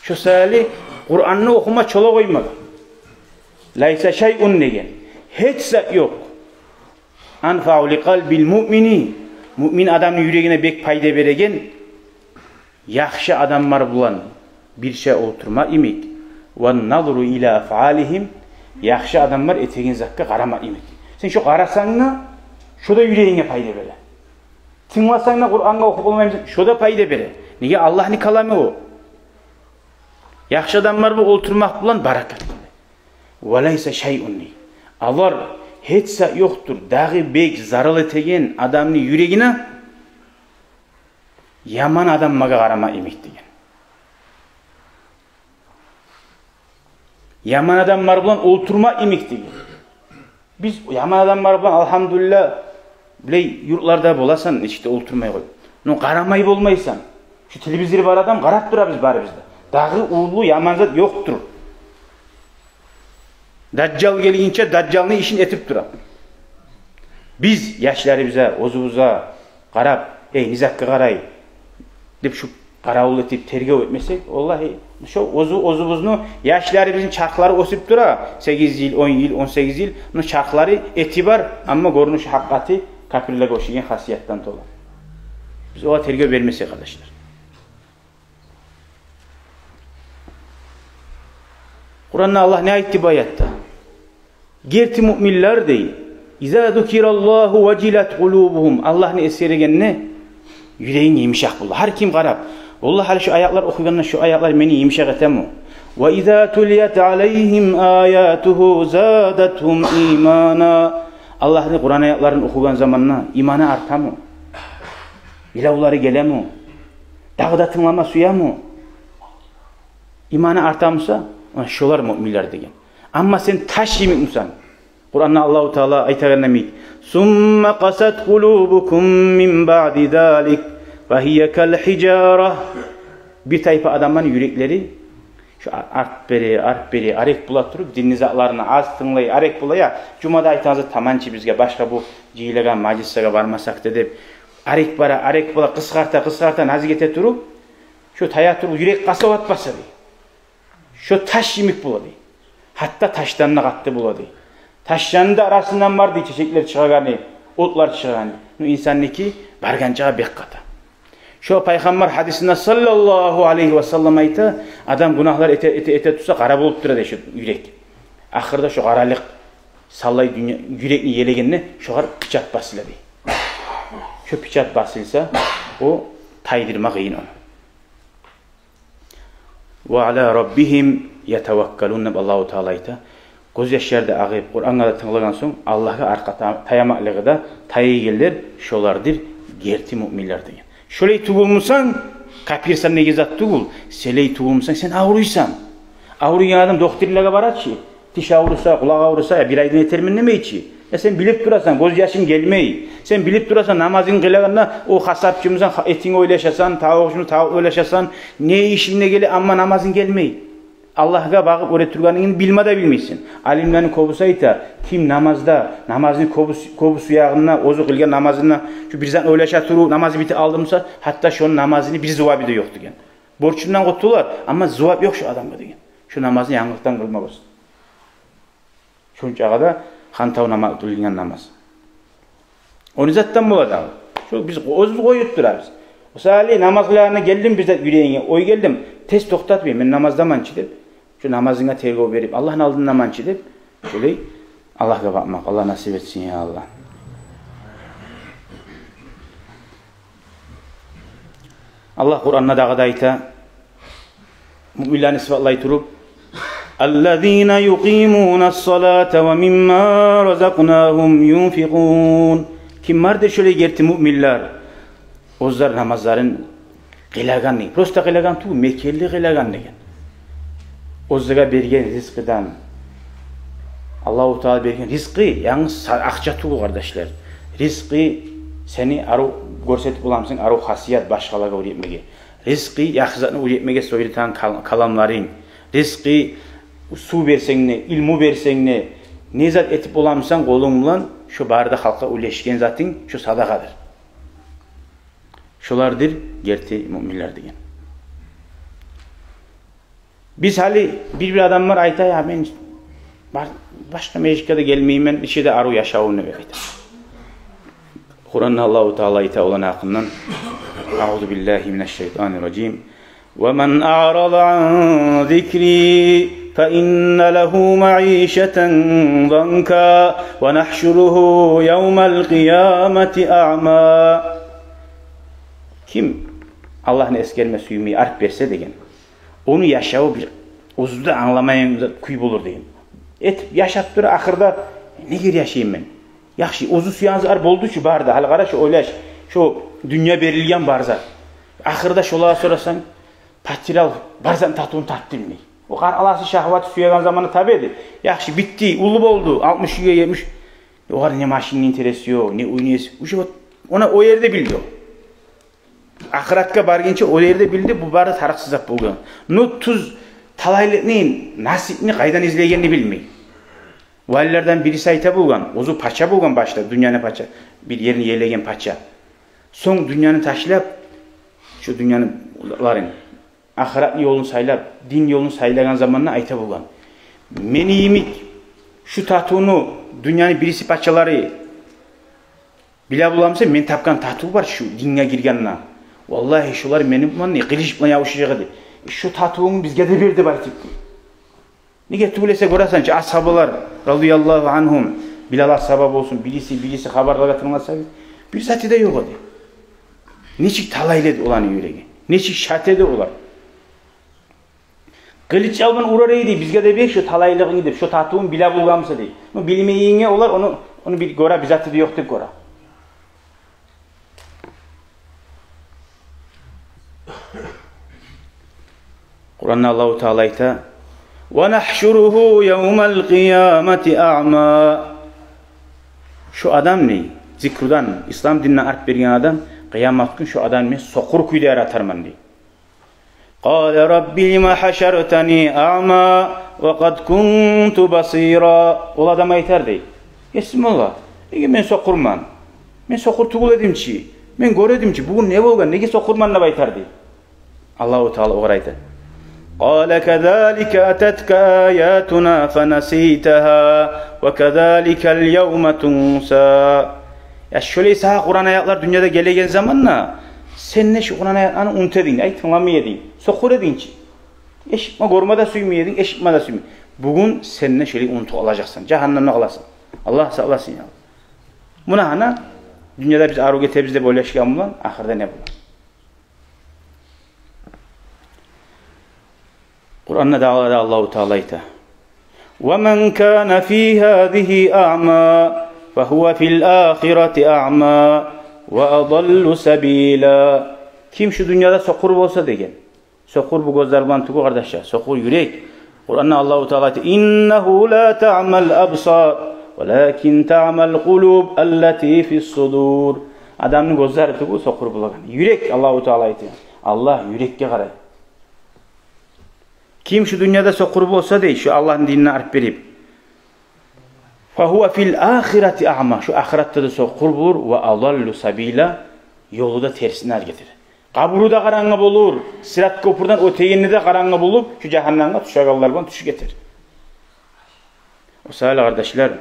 Şu sayılı Kur'an'ını okuma çola koymadı. Laysa şey'un degen. Hiçse yok. Anfa'u li kalbil mu'mini. Mümin adamın yüreğine bek payda beregen, yaxşı adamlar bulan bir şey oturma imik. Ve nazru ila faalihim. Yaxşı adamlar etegin zakka qarama imik. Sen şu qarasanna, şu da yüreğine payda bere. Tınlasanna Kur'an'ga okup olmayımsın, şu da payda bere. Niye Allah'ın kalamı o? Yaxşı adamlar bu oturmak bulan barakat. Velaysa şey'un. Alar hiçse yoktur. Dağı bek zaral etegen adamın yüreğine yaman adammaga qarama imik degen. Yaman adamlar bulan oturma imik degen. Biz yaman adamlar bulan alhamdülillah biley yurtlarda bolasan işte oturmay koy. No qaramay bolmaysan. Şu televizori var adam qarap durabız bari bizde. Dağı uğurlu yamanzat yoktur. Daccal gelince Daccal'ın işini etip durar. Biz yaşlarımıza, ozubuza qarap, ey nizakka qaray deb şu qaravul etip tergev etmesek, vallahi şu ozubuzunu yaşlarımızın çarkları osip dura. 8 yıl, 10 yıl, 18 yıl, bu çarkları etibar ama görünüş hakkati kapirle koşuyan hasiyattan dolayı. Biz o tergev vermesek arkadaşlar. Kur'an'da Allah ne aytti bu ayette? Gerti müminler değil. İzâ zukirallahu vecilet kulûbuhum. Allah'ın esirgen ne? Yüreğin yumuşak buldu. Her kim qarab. Allah hali şu ayetler okuyanlar şu ayetler beni yumuşak etemu. Ve izâ tuliyet aleyhim âyâtuhu zâdethum îmâna. Allah'ın Kur'an ayetlerini okuyan zamanla imana artamu. İlavları gelemu. Dağda tınlama suyamu. İmana artamsa şolar müminler degen. Ama sen taş yemek misan? Kur'an'da Allah-u Teala ayetlerine mit. Summa qasat kulubukum min ba'di zalik ve hiye kel hicara. Bir tayfa adamların yürekleri şu art beri arek bulatırıp dinizatlarını az tınlay arek bulaya. Cumada aytanızı tamançı bizge başka bu cihilega majlisega barmasak dedip arek bula kıskarta nazigete turup şu taya turup yürek kasavat basarı. Şu taş yemek buladı. Hatta taşlarına kattı buladı. Taşlarının da arasından vardı çiçekler çıkarganı, otlar çıkarganı. Bu insanniki bargancağa bek kata. Şu Peygamber hadisinde sallallahu aleyhi ve sellem ayta adam günahlar ete tutsa kara bulup durады şu yürek. Ahırda şu karalık sallay dünya yürekni yelegenine şu kar piçat basıladı. Şu piçat basılsa o taydırma kıyın onu. Ve ala rabbihim yetevekkelun. Allahu Teala ayta. Göz yaşlarda ağıp Kur'an'da da tınlagan soň Allah'a arka tayamaklığı da tayyigeller şolardır gerti müminler degen. Şolay tugulmusan kapirsan nege zat tugul. Seley tugulmusan sen ağrıysan. Ağrıyan adam doktorlarga baratçı. Tiş ağrısa, kulak ağrısa bir aydan yeterminlemeyçi. Sen bilip durasan, göz yaşın gelmeyi. Sen bilip durasan namazın kılaganda o hasapçımızdan etini oylaşasan, tavuğunu oylaşasan, ne işine gele ama namazın gelmeyi. Allah'a bakıp öyle turganını bilmede bilmişsin. Alimlerin kobusu ayta kim namazda namazını kobusu yağına ozu kılgan namazına şu birden öyle turu namazı biti aldımsa hatta şu namazını bir zuvabı da yok degen. Borçundan kurtulur ama zuvab yok şu adamda degen. Şu namazını yanlıktan kılmak olsun. Şunca kadar hantav namaz kılgan namaz. Onu zaten bu adam. Şu biz ozu koyup durarız. O sali namazlarına geldim bize yüreğine. Oy geldim. Tez toktatmayayım. Ben namazda mançı deyip. Şu namazına tergov verip. Allah'ın aldığında mançı deyip. Şöyle Allah'a bakmak. Allah nasip etsin ya Allah. Allah Kur'an'da dağıda ayta. Müminlerini sıfatlayı durup. اَلَّذ۪ينَ يُقِيمُونَ الصَّلَاةَ وَمِمَّا رَزَقْنَاهُمْ يُنْفِقُونَ Kim vardır şöyle gerti müminler? Ozlar namazların kılagan ne? Prosta kılagan tu, mekelli kılagan ne? Ozlara bergen rizkıdan Allah-u Teala bergen rizkı yalnız akça tu kardeşler. Rizkı seni aru görsetip bulamsın, aru hasiyat başkalarına öğretmege. Rizkı yakızatını öğretmege söyleten kalamların. Rizkı su versen ne, ilmu versen ne, nezat etip bulamsan kolunla şu barda halka uleşken zaten şu sadakadır. Şulardır gerti müminler degen. Biz hali bir adam var ayta ya ben başka meclikada gelmeyeyim ben bir şeyde aru yaşavunu ayta. Kur'an'da Allah-u Teala ayta olan hakkından Euzu billahi mineşşeytanirracim. وَمَنْ أَعْرَضَ عَنْ ذِكْرِي فَإِنَّ لَهُ مَعِيشَةً ضَنْكًا وَنَحْشُرُهُ يَوْمَ الْقِيَامَةِ أَعْمَى Kim Allah'ın eskerme suyumu arp verse degen, onu yaşağı bir uzda anlamayan kuy bulur degen. Et yaşattır ahırda ne gir yaşayayım ben? Yaxşı uzu suyanız arp oldu şu barda, hal qara şu oylaş, şu dünya berilgen barza. Ahırda şolağa sorasan, patiral barzan tatunu tattım ne? O kadar alası şahvat suyagan zamanı tabi edi. Yaxşı bitti, ulu oldu, 60 yüge 70. O kadar ne maşinin interesi yok, ne oynayası. Ona o yerde biliyor. Ahiratga bargençe o yerde bildi bu barda tarıksızap bolgan. Nu tuz talaylı'nın nasibini qaydan izlegenini bilmey. Valilerden birisi ayta bolgan, ozu paça bolgan başta, dünyanın paça, bir yerini yerlegen paça. Son dünyanı taşlap, şu dünyanın ahirat yolunu saylap, din yolunu saylagan zamanına ayta bolgan. Meni yimik, şu tatunu, dünyanın birisi paçaları bile bulamsa men tapkan tatu var şu dinge girganına. Vallahi şular benim manni qilish bilan yavuşacak edi. Şu tatuğunu bizge de berdi baytipti. Nige tübülese görasançı ashabalar radıyallahu anhum Bilal'a sabab olsun birisi haberlara tınlasa bir sati de yok edi. Neçik talayledi olan yüreği. Neçik şatedi olar. Qiliç alban uraraydı bizge de bir şu talaylığını gidip şu tatuğun bila bulgamsa deyip. Bilmeyinge olar onu bir gora bizatı da yoktu gora. Kur'an'da Allah-u Teala ayta وَنَحْشُرُهُ يَوْمَ الْقِيَامَةِ أَعْمَى Şu adam ne? Zikrudan, İslam dinine art bergen adam kıyamet gün şu adam ne? Sokur kuyda yaratarman diye. قَالَ رَبِّ لِمَا حَشَرْتَنِي أَعْمَى وَقَدْ كُنْتُ بَصِيرًا Ol adam aytar dey. Bismillah. Men sokurman. Men sokur tuğul edimçi. Men göredimçi. Bugün ne bolgan? Nege sokurmanla baytar dey. Allah-u Teala oğraydı. قال كذلك أتتك آياتنا فنسيتها وكذلك اليوم تنسى Ya şöyle saha Kur'an ayetler dünyada gelegen zamanla sen ne şu Kur'an ayetlerini unutedin, ay tınlamayedin, sokur edin ki. Eşitme gormada suymayedin, eşitme da suymayedin. Bugün sen ne şöyle unutu alacaksın, cehennemle kalasın. Allah sağlasın ya. Buna hana dünyada biz aru getebizde böyle şey yapılan, ahirde ne bulan? Kur'an'da dağlarda Allah-u Teala ayta. وَمَنْ كَانَ فِي هَذِهِ أَعْمَى فَهُوَ فِي الْآخِرَةِ أَعْمَى وَأَضَلُّ سَب۪يلًا Kim şu dünyada sokur olsa degen. Sokur bu gözlerden tuku kardeşler. Sokur yürek. Kur'an'da Allah-u Teala ayta. إِنَّهُ لَا تَعْمَ الْأَبْصَارِ وَلَكِنْ تَعْمَ الْقُلُوبِ الَّتِي فِي الصُّدُورِ Adamın gözleri tuku sokur bulagan. Yürek Allah-u Teala ayta. Allah yürekke karay. Kim şu dünyada sokur bolsa dey, şu Allah'ın dinini arıp berip. Fahuwa fil ahireti a'ma. Şu ahirette de sokur bulur ve adallu sabila, yolu da tersine hareket. Kaburu da karanlık olur. Sirat köprüden öteyini de karanlık bulup şu cehenneme tuşakallardan tuş getir. O sayılı kardeşler,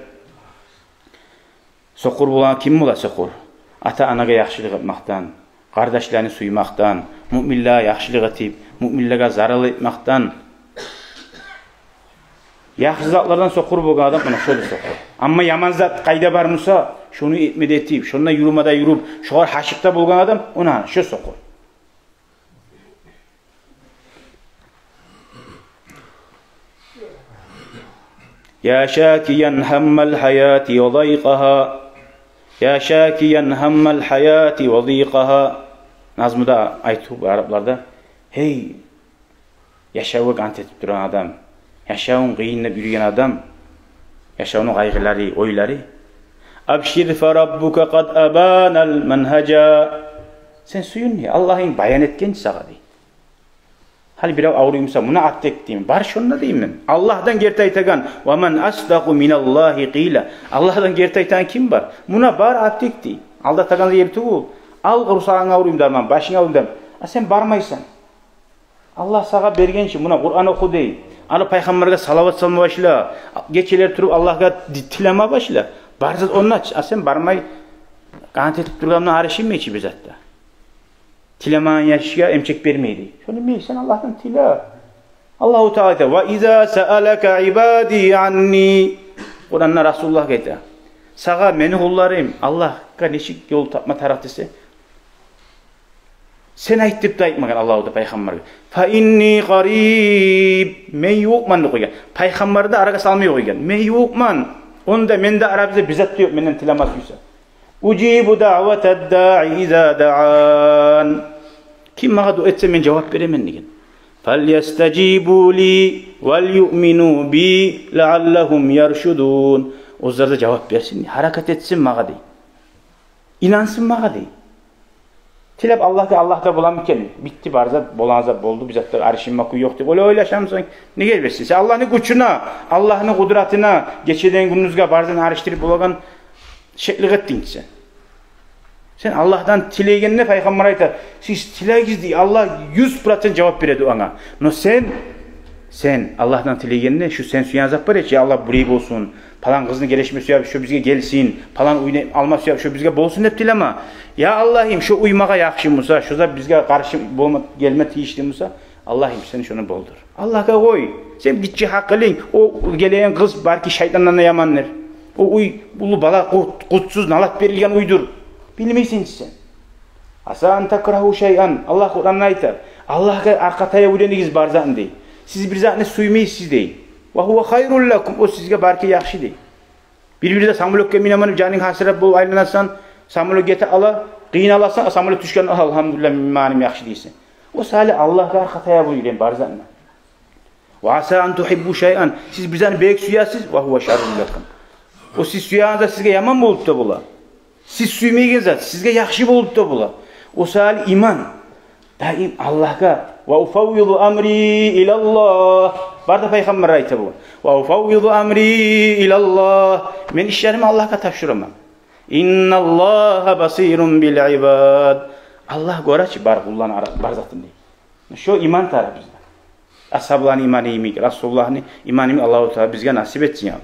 sokur bulan kim ola sokur? Ata anaga yaxşılık etmekten, kardeşlerini suymaktan, müminliğe yaxşılık etip, müminliğe zarar etmekten, yaxşı zatlardan sokur bu adam ona şöyle sokur. Ama yaman zat kayda barmısa, şunu etmede etip, şununla yürümede yürüp, şuar haşıkta bulgan adam ona şu sokur. Ya şakiyen hemmel hayati ve dayqaha, ya şakiyen hemmel hayati ve dayqaha. Nazmıda aytıb Araplarda, hey yaşağı kant etip duran adam, yaşağın kıyınla yürüyen adam, yaşağının kaygıları, oyları. Abşir fe rabbuka kad abanal menhaca. Sen suyun ne? Allah'ın bayan etken sağa değil. Hal bir avruyumsa buna attek diyeyim. Bar şunla diyeyim mi? Allah'tan gertaytagan. Ve men asdaku minallahi qila. Allah'tan gertaytan kim var? Buna bar attek diyeyim. Aldatagan yer tuğul. Al kursağın avruyum darman, başın avruyum darman. Sen barmaysan. Allah sağa bergençi buna Kur'an oku değil. Ana peygamberge salavat salma başla. Geçeler turup Allah'a tilama başla. Barzat onunla sen barmay kant etip durgandan arışın mı içi bizatta? Tilaman yaşıya emçek vermeydi. Şunu mi? Sen Allah'tan tila. Allahu Teala ve izâ se'alaka ibâdî anni. Kur'an'da Resulullah gayda. Sağa meni kullarım. Allah'a neşik yol tapma taraftısı. Sen ayttıp da aytmagan Allahu Teala peygamberge. Fa inni qarib. Men yo'qman qo'ygan. Peygamberda araga salmay qo'ygan. Men yo'qman. Onda mende arabizde bizzat yok menden tilamasıysa. Ucibu da'vatad da'i iza da'an. Kim bana dua etse men cevap veremem degen. Falyestacibu li vel yu'minu bi la'allahum yarşudun. O zırda cevap versin, hareket etsin bana dey. İnansın bana dey. Tilep Allah'ta bulamıken bitti barzat bolanza boldu bizzat arşın makı yok deyip öyle yaşamsan ne gelmesin? Sen Allah'ın gücüne, Allah'ın kudretine geçeden gününüzde barzan arştırıp bulagan şeklik ettin sen. Sen Allah'tan tilegenine peygamber aytar. Siz tilegiz diye Allah 100% cevap veredi ona. No sen Allah'tan tilegenine şu sen suyan azap var ya Allah burayı bolsun. Falan kızını gelişmesi yap şu bizge gelsin. Falan uyne alması yap şu bizge bolsun hep dilema. Ya Allah'ım şu uymağa yakışımıza, şuza bizge karşı gelme tiyişliğimize Allah'ım seni şunu boldur. Allah'a koy. Sen gitçi hakkılın. O geleyen kız belki şeytanlarına yamanlar. O bulu bala kutsuz nalat verilgen uydur. Bilmeysin sen. Asa an takrahu şey'an. Allah Kur'an'da aytar. Allah'a arkataya uyduğunuz barzan dey. Siz bir zatını suymayısınız dey. Ve huve hayrul lakum. O sizge belki yakşı dey. Birbirine samulukka minamanıp canın hasret bol aylanasan, samuluk gete ala, kıyın alasan, samuluk düşken alhamdülillah mimanim yakşı deysin. O salih Allah'a arkataya uyduğun barzanla. Ve asa an tuhibbu şey'an. Siz bir zatını beyek suyasız. Ve huve şarrul lakum. O siz suyanızda sizge yaman mı olup da bula? Siz suymayın zat, sizge yakşı olup da bula. O salih iman. Daim Allah'a ve ufawwidu amri ilallah. Barda peygamber ayta bu. Ve ufawwidu amri ilallah. Men işlerimi Allah'a tavşıramam. İnnallaha basirun bil ibad. Allah goraç bar kullan barzatın dey. Şu iman tarafı bizde. Ashabların imanı imi, Resulullah'ın imanı Allahu Teala bizge nasip etsin ya.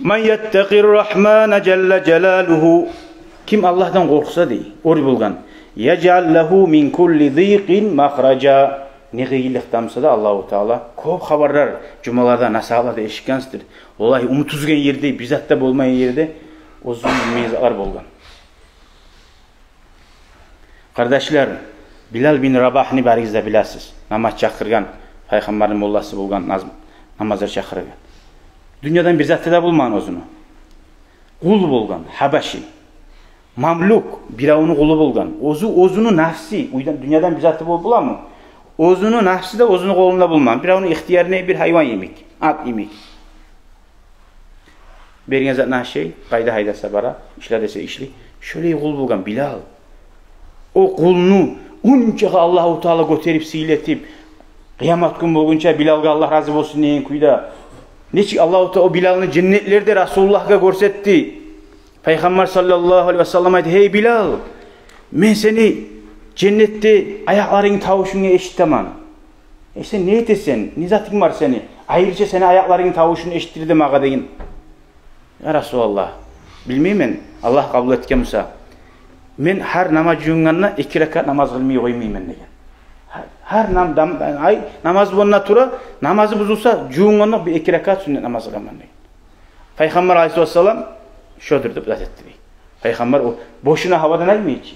Men yettekir rahmane celle celaluhu. Kim Allah'tan korksa dey, ori bulgan. Yec'al lehu min kulli zîqin mahraca. Ne gıylıktamsa da Allahu Teala kop haberler cumalarda nasahalarda eşikkansıdır. Vallahi umutuzgen yerde, bizatta bolmayan yerde uzun mezar bolgan. Kardeşler, Bilal bin Rabah'ni barigizde bilasiz. Namaz çakırgan, peygamberin mollası bolgan, namazlar çakırgan. Dünyadan bizatta da bulman ozunu. Kul bolgan, Habaşi. Mamluk, biravunu kulu bolgan. Ozunu nafsi, dünyadan bizatta bulan mı? Ozunu nafsi de ozunu kolunda bulman. Biravunu ihtiyarına bir hayvan yemek, at yemek. Bergen zatna şey, kayda haydasa bara, işler dese işli. Şöyle kul bolgan Bilal. O kulunu Unchaga Allahu Taala göterip siyletip kıyamet gün boyunca Bilal'ga Allah razı olsun deyen kuyda. Neçik Allahu Taala o Bilal'ını cennetlerde Resulullah'a görsetti. Peygamber sallallahu aleyhi ve sellem aydı: "Hey Bilal, men seni cennette ayaklarının tavuşunu eşittemem. Sen ne etesen, ne zatın var seni? Ayrıca seni ayaklarının tavuşunu eşittirdim ağa deyin." Ya Resulallah, bilmeymen Allah kabul etken olsa, men her namaz cüngana 2 rekat namaz kılmayı koymayman degen. Her namaz bonuna tura, namazı buzulsa cüngana bir 2 rekat sünnet namaz kılman degen. Peygamber aleyhisselam şödür dep zat etti. Peygamber o boşuna havadan almıyor ki.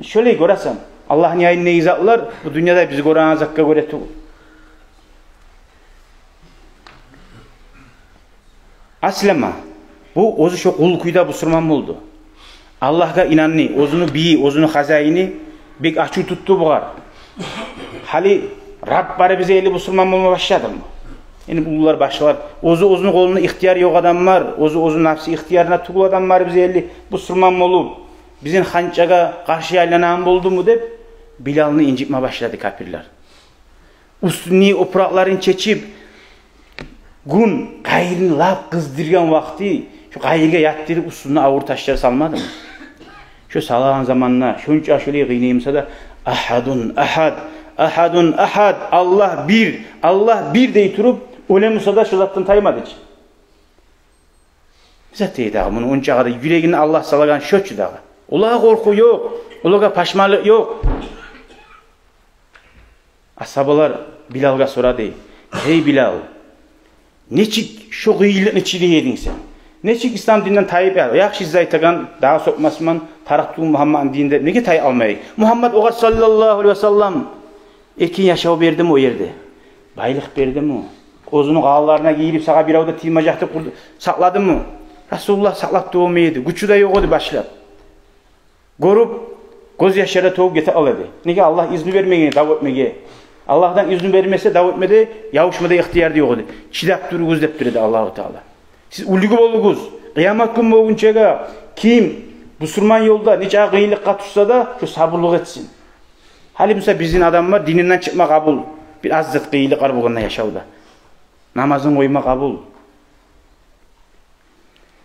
Şöyle görasam, Allah'ın yayını ne izahlar, bu dünyada bizi gören zakka göretu. Aslama, bu ozu çok ul kuyda busurman oldu. Allah'a inanni, ozunu biyi, ozunu hazayini bek açı tuttu buğar. Hali Rab bari bize eli busurman olma başladı mı? Yani bunlar başlar. Ozunu kolunu ihtiyar yok adam var. Ozu nafsi ihtiyarına tukul adam var bize eli busurman olup. Bizim hançaga karşı aylanan buldu mu deyip Bilal'ını incitme başladı kafirler. Üstünü oprakların çeçip gün gayrını lap kızdırgan vakti şu gayrıga yattırıp üstüne avur taşları salmadı mı? Şu salağın zamanına şunca şöyle kıynayımsa da ahadun ahad, ahadun ahad, Allah bir deyip durup ölemusa da şu zattan taymadı hiç. Zat deydi ağa bunu onca kadar yüreğini Allah salagan şöçü dağı. Ulağa korku yok, ulağa paşmalık yok. Ashabalar Bilal'ga soradı: "Hey Bilal, neçik şu gıyılın içinde yedin sen? Neçik İslam dininden tayip ya? Yakşı zaytagan daha sokmasman taraktuğun Muhammed dininde nege tay almayı? Muhammed oğa sallallahu aleyhi ve sellem erkin yaşağı verdi mi o yerde? Baylık verdi mi? Ozunu ağlarına giyilip sağa bir avda tilmacaktı sakladı mı? Resulullah saklap doğmaydı. Güçü de yok oldu başlap. Görüp göz yaşlara toğup gete aladı. Nege Allah izni vermeye davet etmeye. Allah'tan izni vermese davet etmede yavuşmada ihtiyar diyor oldu. Çilap duruguz dep durdu Allahu Teala. Siz ulgu boluguz. Kıyamet gün boyunca kim busurman yolda neçe gıyılıkka tutsa da şu sabırlık etsin. Hali mesela bizim adam var dininden çıkma kabul. Bir azzet gıyılık var bugünle yaşavda. Namazın koyma kabul.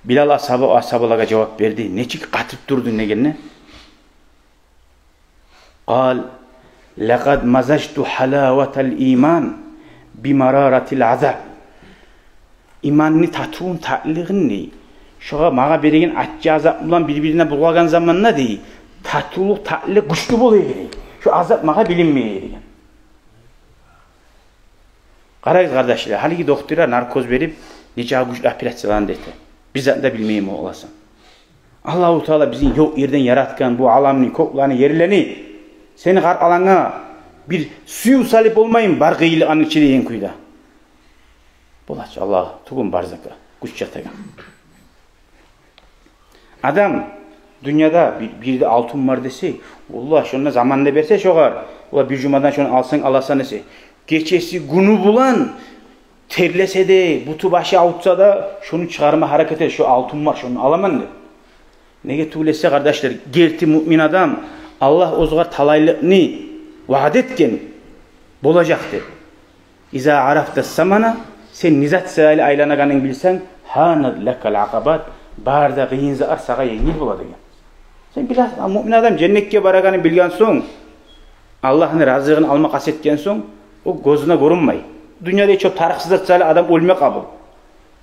Bilal ashabılara cevap verdi. Neçik katıp durdu ne gelene? Qal laqad mazajtu halavatal iman bimararatil azab. İmanını tatığın tatlılığını şoğa mağa beregen açıcı azap bulan birbirine bulgagan zamanına değil. Tatlılık tatlılık güçlü boluyor. Şu azap mağa bilinmeye degen. Qarayız kardeşler, haligi doktora narkoz verip neçe güçlü operatsiyalan dedi. Biz de bilmeyeyim o olasın. Allah-u Teala bizim yok yerden yaratkan bu alamını, koklarını, yerlerini seni kar alana bir suyu salip olmayın bar gıyılı anın içi deyin kuyda. Bulaç Allah tuğun barzaka güç yatagan. Adam dünyada bir de altın var dese, Allah şuna zamanında verse şoğar. Ola bir cumadan şunu alsan alasan dese. Geçesi günü bulan terlese de butu başı avutsa da şunu çıkarma hareket et. Şu altın var şunu alaman de. Nege tuğlese kardeşler gerti mümin adam Allah ozgar talaylığını vaat etken bulacaktır. İza arafta samana sen nizat sahili aylanaganın bilsen hanad lekal akabat barda gıyınza arsaga yengil buladı. Sen biraz mümin adam cennetke baraganı bilgen son Allah'ın razılığını almak asetken son o gözüne görünmey. Dünyada çok tarıksızlık sahili adam ölme kabul.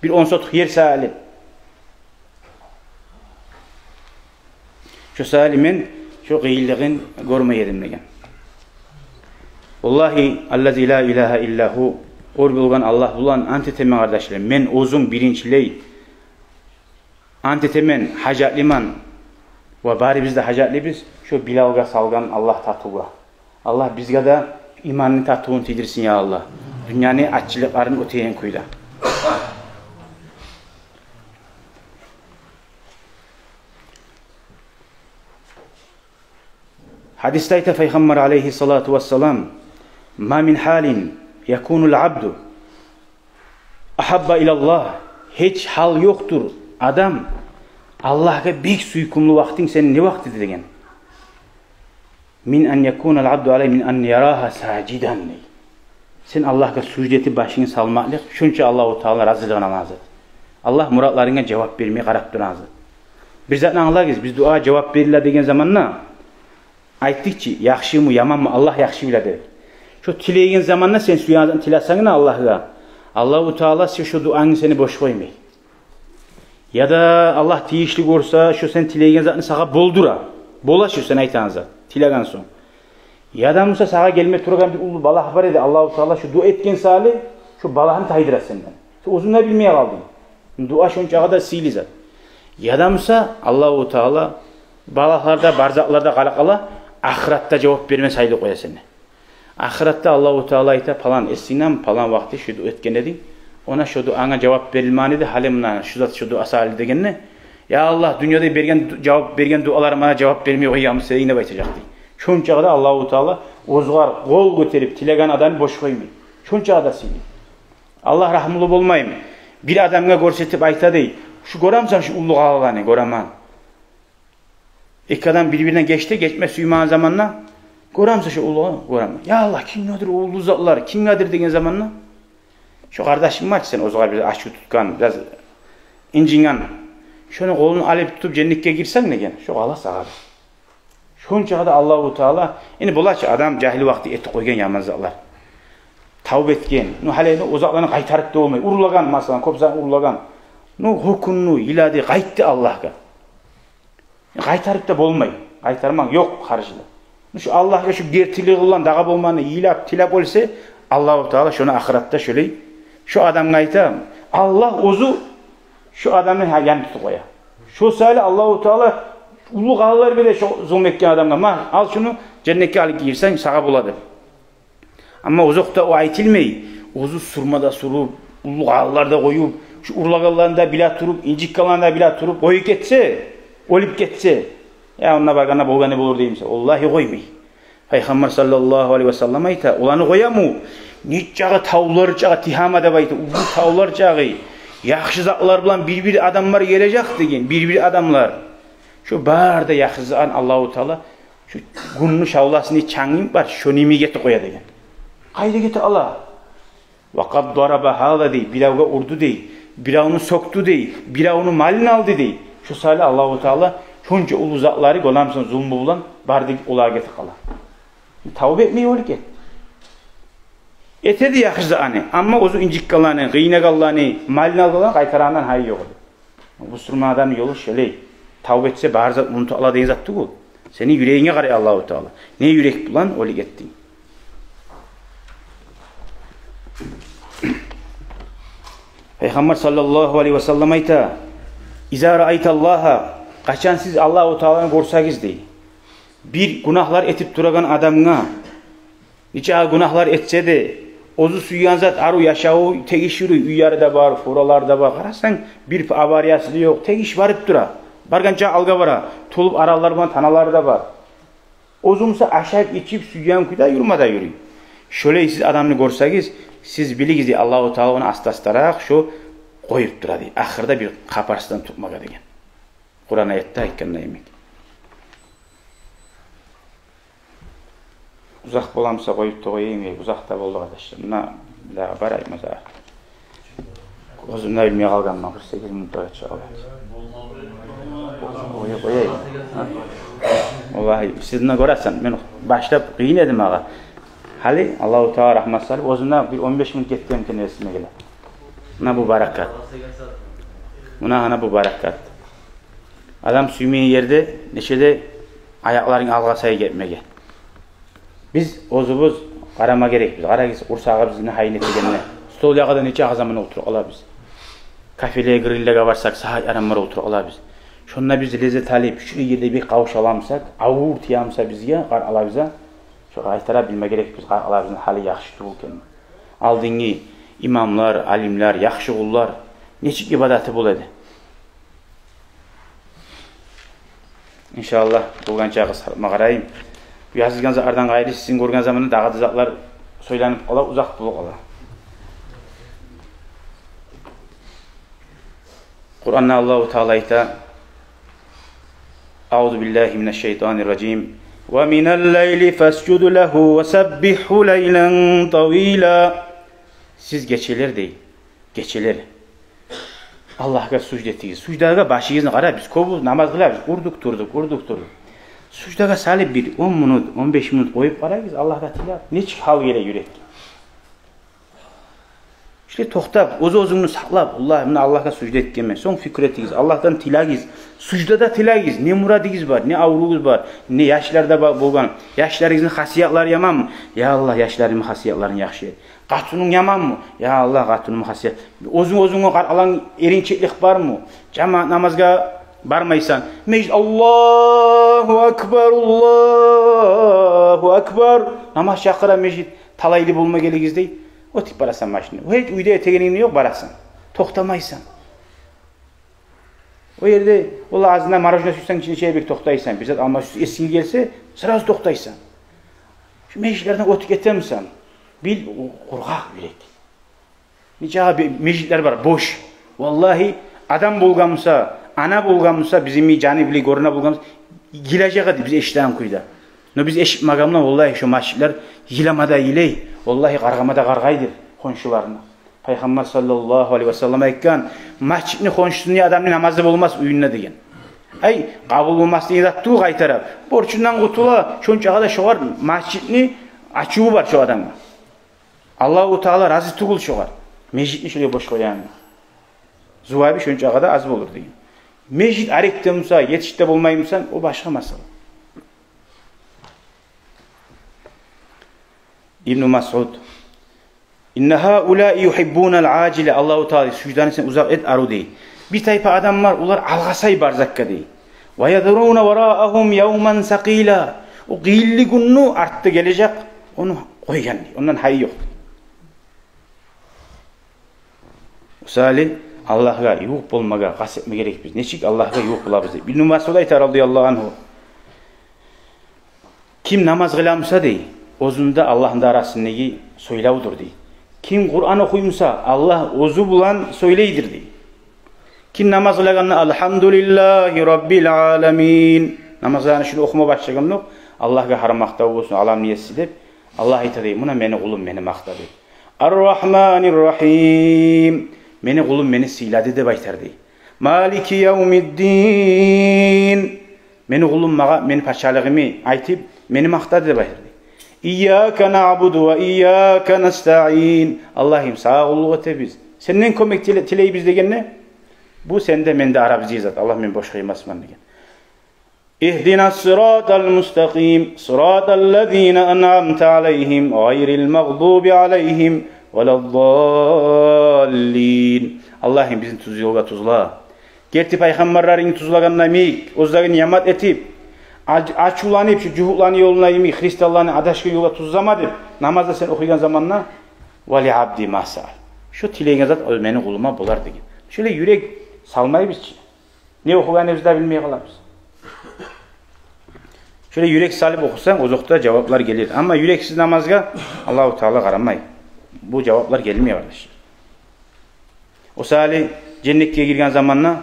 Bir 10 sotuk yer sahili. Şu sahilimin şu gıyıllığın görmeyedim degen. Wallahi allazi la ilaha illahu or bulgan Allah bulan antitemen kardeşler. Men ozum birinçiley antitemen hacatliman ve bari bizde hacatli biz şu Bilal'ga salgan Allah tatuğa. Allah bizge de imanını tatuğunu tidirsin ya Allah. Dünyanın açılıklarını öteyen kuyda. Hadiste ise Peygamber aleyhissalatu vesselam ma min halin yekunul abdu ahabba ilallah hiç hal yoktur adam Allah'a büyük suykumlu vaktin senin ne vakti degen. min an yakunal abdu aleyh min an yaraha sacidan. Sen Allah'a sucdeti başını salmaklık, şunca Allah-u Teala razılığına nazır. Allah muratlarına cevap vermeye qarab durazı. Bir zaten anlarız, biz dua cevap verirler degen zamanla ayttık ki, yaxşı mı, yaman mı, Allah yaxşı bilədir. Şu tilegen zamanla sen suyandan tilasanına Allah'a, Allah-u Teala şu duanı seni boş koymay. Ya da Allah tiyişlik olsa, şu sen tilegen zaten sağa boldura. Bola şu sen aytanıza, tilegen son. Ya da Musa sağa gelme turgan bir ulu balah var edi. Allah-u Teala şu dua etken sali, şu balahını taydıra senden. Uzun da bilmeye kaldın. Dua şunca kadar siliz. Ya da Musa Allah-u Teala balahlarda, barzaklarda kalakala ahiratta cevap verme sayılı koya seni. Ahiratta Allah-u Teala ayta falan esinem falan vakti şu dua etken edin. Ona şu duana cevap verilmani de halimna şu dua asali degen ne? Ya Allah dünyada bergen dualarım bana cevap vermiyor koyam size yine baytacaktı. Şunca kadar Allah-u Teala ozgar kol götürüp tilegan adamı boş koymuyor. Şunca kadar siliz. Allah rahmlı olmayayım. Bir adamga görsetip ayta dey. Şu goramsan şu ulluq ağalanı goraman. İki adam birbirine geçti, geçme suyman zamanla. Goramsa şu ulluğu goraman. Ya Allah kim nedir o ullu zatlar? Kim nedir degen zamanla? Şu kardeşim var ki sen o zaman biraz aşkı tutkan, biraz incingen. Şunu kolunu alıp tutup cennetke girsen ne gen? Şu Allah sağır. Şunca kadar Allah-u Teala. Yani bulaç adam cahil vakti eti koygen yaman zatlar. Tavb etken, halini uzaklarını qaytarıp da olmay. Urulagan masalan, kopsan urulagan. Hukunnu, iladi qaytdı Allah'a. Qaytarıp da bolmay. Qaytarmak yok karşıda. Şu Allah'a şu gertiliği olan dağa bolmanı ilap, tilap olsa Allah-u Teala şunu ahiratta şöyle şu adam qayta Allah ozu şu adamın yanı tutu koya. Şu sali Allah-u Teala ulu ağalar bile şu zulmetken adamga al şunu cennetke alıp girsen sağa buladı. Ama uzakta o aytilmeyi, ozu surmada surup, ulu ağalarda koyup, şu urlagalarında bile turup, incik kalanında bile turup, koyup getse, olup getse, ya onunla bakana bolganı bulur deyimse, Allahi koymay. Peygamber sallallahu aleyhi ve sellem ayta, olanı koyamu, nitçağı tavlar çağı, tihamada bayta, ulu tavlar çağı, yaxşı zatlar bilen bir adamlar gelecek degen, bir adamlar. Şu barda yaxşı zan Allah-u Teala, şu gününü şavlasını çangim var, şu nimi geti koya degen. Kayda geti Allah. Vakad daraba hada dey, biravga urdu dey, biravunu soktu dey, biravunu malini aldı dey. Şu sali Allah-u Teala şunca ulu zatları golamsın zulmü bulan bardık ulağa geti kala. Tavbe etmeyi olu ki. Etedi yaxşı zani, ama ozu incik kalanı, gıyne kalanı, malini aldılar kaytarandan hayır yok. Bu sürme adamın yolu şöyle. Tavbe etse bazı unutu Allah deyin zattı bu. Senin yüreğine karay Allah-u Teala. Ne yürek bulan olu gettin. Peygamber sallallahu aleyhi ve sellem ayta İza ra'aytallaha kaçan siz Allah-u Teala'nı görsanız dey. Bir günahlar etip duragan adamına nice günahlar etse de ozu suyan zat aru yaşağı tegişiri üyarı da var, furalar da var. Karasan bir avariyası da yok. Tegiş varıp dura. Barganca alga vara. Tulup aralarından tanaları da var. Ozumsa aşağı içip suyan kuyda yürümada yürüyor. Şöyle siz adamını görsanız siz biligiz diye Allah-u Teala onu astastarak şu koyup duradı. Ahırda bir kaparsızdan tutmağa degen. Kur'an ayette hakkında yemek. Uzak bulamsa koyup da koyayım. Uzakta buldu arkadaşlar. Buna bir daha barayım o zaman. Ozumda bilmeye kalganma. 48 minut daha çağırdı. Koyayım. Vallahi sizinle görürsen ben başlayıp kıyın edim ağa. Hali Allah-u Teala rahmet salib ozundan bir 15 minut getdim kendisine gele. Buna bu barakat. Buna bu barakat. Adam suymeyen yerde neşede ayakların alga sayı getmege. Biz ozubuz qarama gerek biz. Qara gitse ursağa bizni hayin ettigenine. Stol yağada neçe ağzamına oturup ala biz. Kafeleye grillege varsak saha aramara oturup ala biz. Şunla biz lezzet alıp şu yerde bir kavuş alamsak, avur tiyamsa bizge qar ala bize. Şu aytara bilme gerek biz Allah bizin hali yaxşı tuğulken. Aldığını imamlar, alimler, yaxşı kullar neçik ibadeti bul edi. İnşallah bulgançağı sarıma qarayım. Bu yazılgan zatlardan gayrı sizin görgen zamanı dağıdı zatlar söylenip qala, uzak bulup qala. Kur'an'da Allah-u Teala ayta Euzu billahi mineşşeytanirracim. وَمِنَ اللَّيْلِ فَاسْجُدْ لَهُ وَسَبِّحْهُ لَيْلًا طَوِيلًا. Siz geçeler deyin. Geçeler. Allah'a sucd etdiniz. Sucdaga başınızı qara, biz kobu namaz qılabız. Urduk durduk. Sucdaga salib bir 10 minut, 15 minut qoyup qarayız. Allah'a tilab. Neçik hal gele yürekке. İşte toxtab, o'zunu saqlab, Allah'a sucd etkenmen. So'ng fikr etdiniz. Allah'tan tilagiz. Sucdada tilagiz. Ne muradingiz var, ne avruğunuz var, ne yaşlarda bo'lgan. Yaşlarinizning xasiyatlari yamanmı? Ya Allah, yaşlarımın xasiyatlarini yaxshi et. Qatunun yamanmı? Ya Allah, qatunun xasiyat. O'zingga qaralan erincheklik barmı? Jamoat namazga barmaysan. Mecid Allahu akbar. Namaz chaqira mecid talayli bo'lma keligizday. O'tib barasan mashina. Hech uyda etegening yo'q, barasan. To'xtamaysan. O yerde ola ağzından marajna sütsen içine şeye bir toxtaysan. Bizzat alma sütü eskin gelse sırası toxtaysan. Şu meclislerden otuk etemsen. Bil kurgaq bilek. Nice meclisler var boş. Vallahi adam bulgamsa, ana bulgamsa bizim canı bile goruna bulgamsa gilecek hadi biz eşitten kuyda. No biz eşit magamla vallahi şu masjidler yilamada yiley. Vallahi qargamada qargaydır konşularına. Peygamber sallallahu aleyhi ve sellem aytgan, masjidni konşusunu adamın namazı olmaz uyunna degen. Ay, qabul olmaz diye zattu qaytarab. Borçundan qutula, şonçağa da şoğar masjidni açığı var şu adamga. Allahu Teala razı tugul şoğar. Mecidni şöyle boş qo'yan. Zuvabi şonçağa da az olur degen. Mecid arekte musa, yetişte bolmayımsan o başka masala. İbn Mas'ud İnne haulâi yuhibbûnel âcile. Allahu Teala sucdan sen uzak et aru dey. Bir tayfa adam var, ular alğasay barzakka dey. Ve yadrûne verâahum yevmen sakîlâ. O qiyilli günü arttı gelecek, onu koygan dey. Ondan hayy yok. Usali Allah'a yuq bolmaga qasıtma gerek biz. Neçik Allah'a yuq bulabız dey. İbn Mas'ud aytar radıyallahu anhu. Kim namaz qılamsa dey, ozunda Allah'ın arasındaki söylavdur dey. Kim Kur'an okuyumsa Allah ozu bulan söyleydir dey. Kim namaz kılaganna elhamdülillahi rabbil alamin. Namazlarını şunu okuma başlaganlık Allah'a haramakta olsun alam niyesi dep Allah ayta dey. Buna meni kulum meni maqta dey. Ar-Rahmanir-Rahim. Meni kulum meni siyladi dep aytar dey. Maliki yevmiddin. Meni kulum maga meni parçalığımı aytip meni maqtadı dep aytar dey. İyyâke na'budu ve iyyâke nesta'in. Allah'ım sağa kulluğu tebiz. Senden kömek tileyi biz degen ne? Bu sende mende Arabizce zat. Allah men boş kıymasman degen. İhdinas sıratal mustaqim. Sıratallezîne en'amte aleyhim. Gayril mağdubi aleyhim. Veleddallin. Allah'ım bizim tuz yolga tuzla. Gerti peygamberlerini tuzlaganla meyik. Ozdagın yamat etip. Açulanıp şu cuhuklanı yoluna yemi Hristiyanlarını adaşkı yola tuzlamadı. Namazda sen okuyan zamanla vali abdi masal. Şu tileğine zat ölmeni kuluma bular degen. Şöyle yürek salmayı biz. Ne okuganımızı da bilmeye kalırız. Şöyle yürek salip okusan uzakta cevaplar gelir. Ama yüreksiz namazga Allahu Teala qaramay. Bu cevaplar gelmiyor kardeş. O sali cennetke girgen zamanla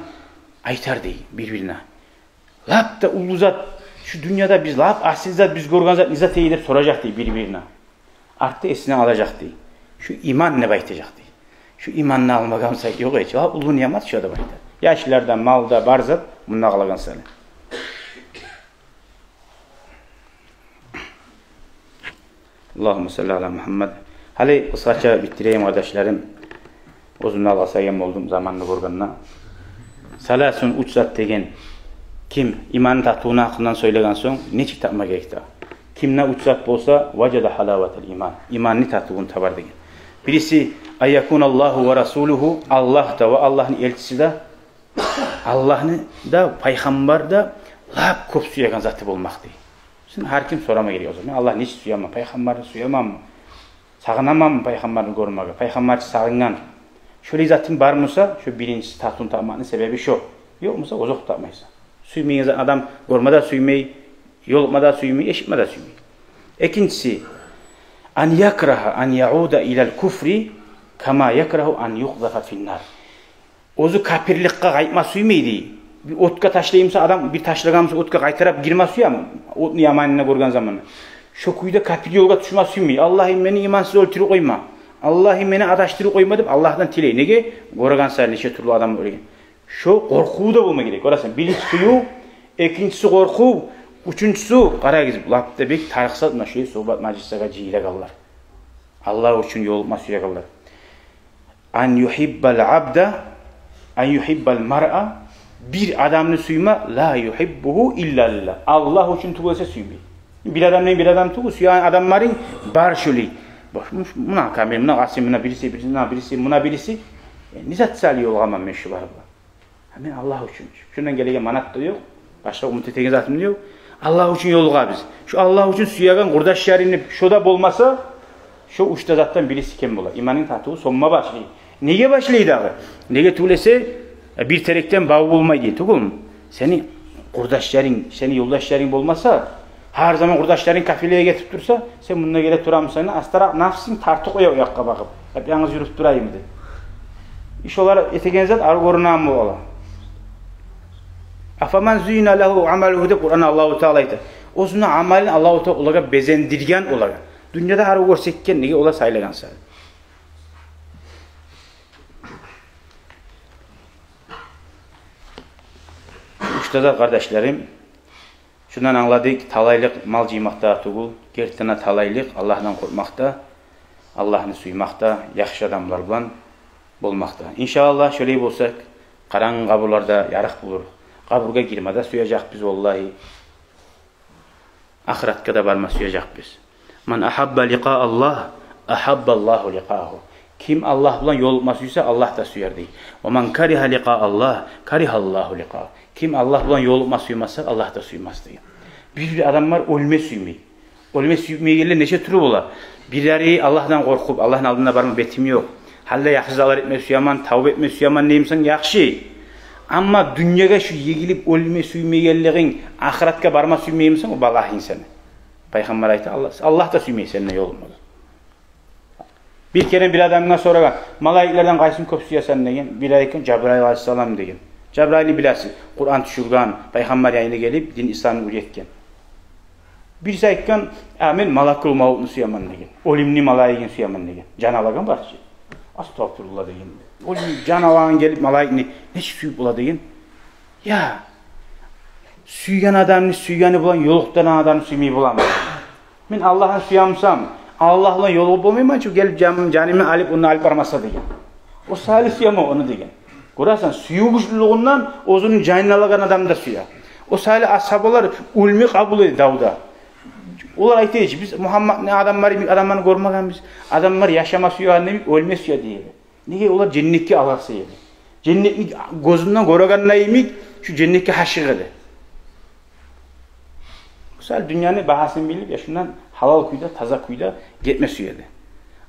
aytar dey birbirine. Lap da ulu zat şu dünyada biz lap asil zat biz görgen zat izat eyler soracak dey birbirine. Arttı esine alacak dey. Şu iman ne baytacak dey. Şu imanını almagamsa yok hiç. Lap ulu niyamat şu da baytar. Yaşlarda, malda, barzat bununla qalagan sali. Allahümme salli ala Muhammed. Hali kısaca bitireyim kardeşlerim. Uzun alasayım oldum zamanını görganına. Salasun uç zat degen. Kim iman tatuğuna hakkından söylegen son neçik tapma gerekti. Kimne uç zat bolsa vacada halavatel iman. İmanını tatuğunu tabar degen. Birisi ayyakunallahu ve rasuluhu. Allah da ve Allah'ın elçisi de Allah'ın da peygamber de lap köp suyagan zatı bolmak dey. Şimdi her kim sorama geliyor o zaman. Allah niçin suyamam? Peygamber'i suyamam mı? Sağınamam mı peygamber'i görmeye? Peygamber'i sağınan. Şöyle zatın var mısa? Şu birincisi tahtun tapmanın sebebi şu. Yok musa? O zok tapmaysa. Suymayın adam görmede suymayı, yolmada suymayı, eşitmede suymayı. İkincisi an yakraha an yauda ilal kufri kama yakrahu an yuqdafa finnar. Ozu kafirlikka qaytma suymaydı. Bir otka taşlayımsa adam bir taşlagamsa otka qaytarap girmesi ya mı? Otunu yamanına koygan zamanı. Şu kuyuda kapil yolga düşmesi mi? Allah'ım beni imansız öldürüp koyma. Allah'ım beni adaştırıp koyma deyip Allah'tan tiley. Nege? Koragan sayılı neçe türlü adam ölgen. Şu korkuğu da bulma gerek. Orası bilinç suyu, ikincisi korku, üçüncüsü qaragız. Lapta bek tarıqsat mı şey sohbat majlisaga jiyile kallar. Allah için yolma suya kallar. An yuhibbal abda, an yuhibbal mar'a. Bir adamını suyma, la yuhibbuhu illa lillah. Allah için tuğulsa suymayı. Bir adamın bir adam tuğul, suyan adamların bar şöyle. Buna kamil, buna qasim, buna birisi. Nizat sali yolğama meşhur var bu. Hemen Allah için. Şundan gelegen manat da yok. Başka umut etegen zatım yok. Allah için yolğa biz. Şu Allah için suyagan kurdaş şerini şoda bolmasa, şu uçta zattan birisi kim bolar? İmanın tatığı sonma başlayı. Nege başlayı ağı? Nege tuğlese bir terekten bağı olmayı değil. Tukul mu? Seni kurdaşların, seni yoldaşların bolmasa, her zaman kurdaşların kafileye getirip dursa, sen bununla gelip duramıyorsan, astara nafsın tartı koya oyakka bakıp. Hep yalnız yürüp durayım dedi. İş olarak etegen zat arı korunan mı ola? Afaman zuyina lahu amaluhu de Kur'an Allahu Teala ayta. Osuna amalin Allahu Teala olaga bezendirgen olaga. Dünyada arı görsekken nege ola saylagan say. Uçtada kardeşlerim, şundan anladık, talaylık mal cıymakta tuğul, gertine talaylık Allah'tan korkmakta, Allah'ını suymakta, yaxşı adamlar bilan bolmakta. İnşallah şöyle bolsak, karan kaburlarda yarık bulur. Kaburga girmede suyacak biz vallahi. Ahiretka da barma suyacak biz. Man ahabba liqa Allah, ahabba Allahu liqahu. Kim Allah bilan yolma suysa Allah da suyar deyil. Ve man kariha liqa Allah, kariha Allahu liqahu. Kim Allah bilan yolma suymasa Allah da suymaz deyil. Bir adamlar ölme suymay. Ölme suymay gelle neçe türü bolar. Birleri Allah'tan korkup Allah'ın aldığına barma betim yok. Halde yaxşılar etme suyaman, tavbe etme suyaman neyimsen yaxşı. Ama dünyaya şu yegilip ölme suymaygelliğin ahiretka barma suymayımsan o balah insanı. Peygamber ayta Allah da suymay seninle yolmadı. Bir kere bir adamına soragan, malaiklerden qaysın köp suyasan degen, bir ayken Cebrail aleyhisselam degen. Cebrail'i bilersin, Kur'an düşürgan, Peygamber yayına gelip din İslam'ı üretken. Bir ayken, amin malakul mavutunu suyaman degen, olimni malayikin suyaman degen, can alagan var ki. Astagfirullah degen. Olim can alagan gelip malaikini ne suyup ola degen? Ya, suygan adamını suyganı bulan, yoluktan adamını suymayı bulamam. Ben Allah'ın suyamsam, Allah'la yolu bulmayayım çünkü gelip canımı alıp onu alıp varmasa degen. O salih suyama onu degen. Görürsen suyu güçlülüğünden ozunun canını alagan adam da suya. O salih ashabalar ulmi kabul ediyor Davud'a. Onlar aytayıcı biz Muhammed ne adamları görmegen biz. Adamlar yaşama suyu annemik ölme suya diye. Niye onlar cennetki alası yedi. Cennetlik gözünden göregan neyimik şu cennetki haşıgıdı. Güzel dünyanın bahasını bilip ya şundan halal kuyuda, taza kuyuda gitme suyedi.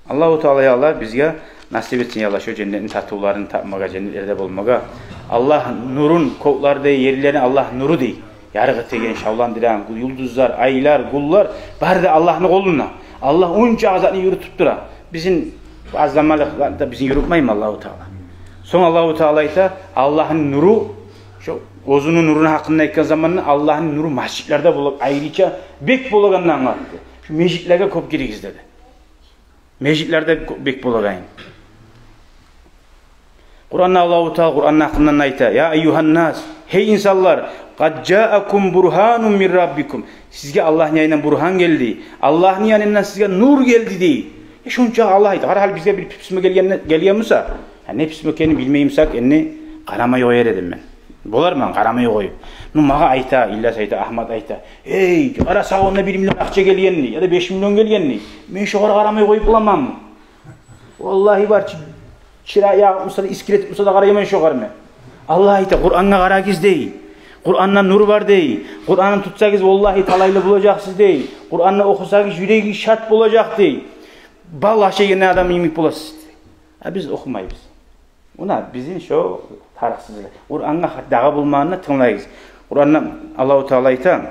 Allahu Teala'ya Allah bizge nasip etsin ya Allah şu cennetin tatlılarını tapmaga, cennetlerde bulmaga. Allah nurun koklarda yerlerini Allah nuru dey. Yargı tegen, şavlandıran, yıldızlar, aylar, kullar bari de Allah'ın koluna. Allah onca azatını yürütüp dura. Bizim azlamalıklarda bizim yürütmeyin Allahu Teala. Son Allahu Teala ise Allah'ın nuru şu gözünün nurunu hakkında etken zamanında Allah'ın nuru masjitlerde bulup ayrıca bek bulaganını anlattı. Şu mecitlerge kop girigiz dedi. Meclitlerde bek bulagayın. Kur'an'da Allahu Teala Kur'an'ın hakkından ayta. Ya eyyuhan nas, hey insanlar, qad ja'akum burhanun min rabbikum. Sizge Allah'ın yanından burhan geldi. Allah'ın yanından sizge nur geldi dey. Şunca Allah ayta. Harhal bizge bir pisme geliyemisa, ne pisme ekeni bilmeyimsak eni qaramay koyar edim ben. Bolar mı? Qaramay koyup. Nu mağa ayta, İllas ayta, Ahmet ayta. Hey, ara sağına 1 milyon akça gelyenni ya da 5 milyon gelyenni. Men şu qaramay koyup bulamam mı? Vallahi var çira ya usta iskilet usta da qarayman şu qarma. Allah ayta Kur'an'a qaragiz dey. Kur'an'dan nur var dey. Kur'an'ı tutsagız vallahi talaylı bulacaksınız dey. Kur'an'ı okusagız yüreği şat bulacak dey. Vallahi şeyine adam yemek bulasınız. Ha biz okumayız. Ona bizim şu tarafsızlık. Kur'an'a dağı bulmağına tınlayız. Kur'an'a Allahu Teala ayta.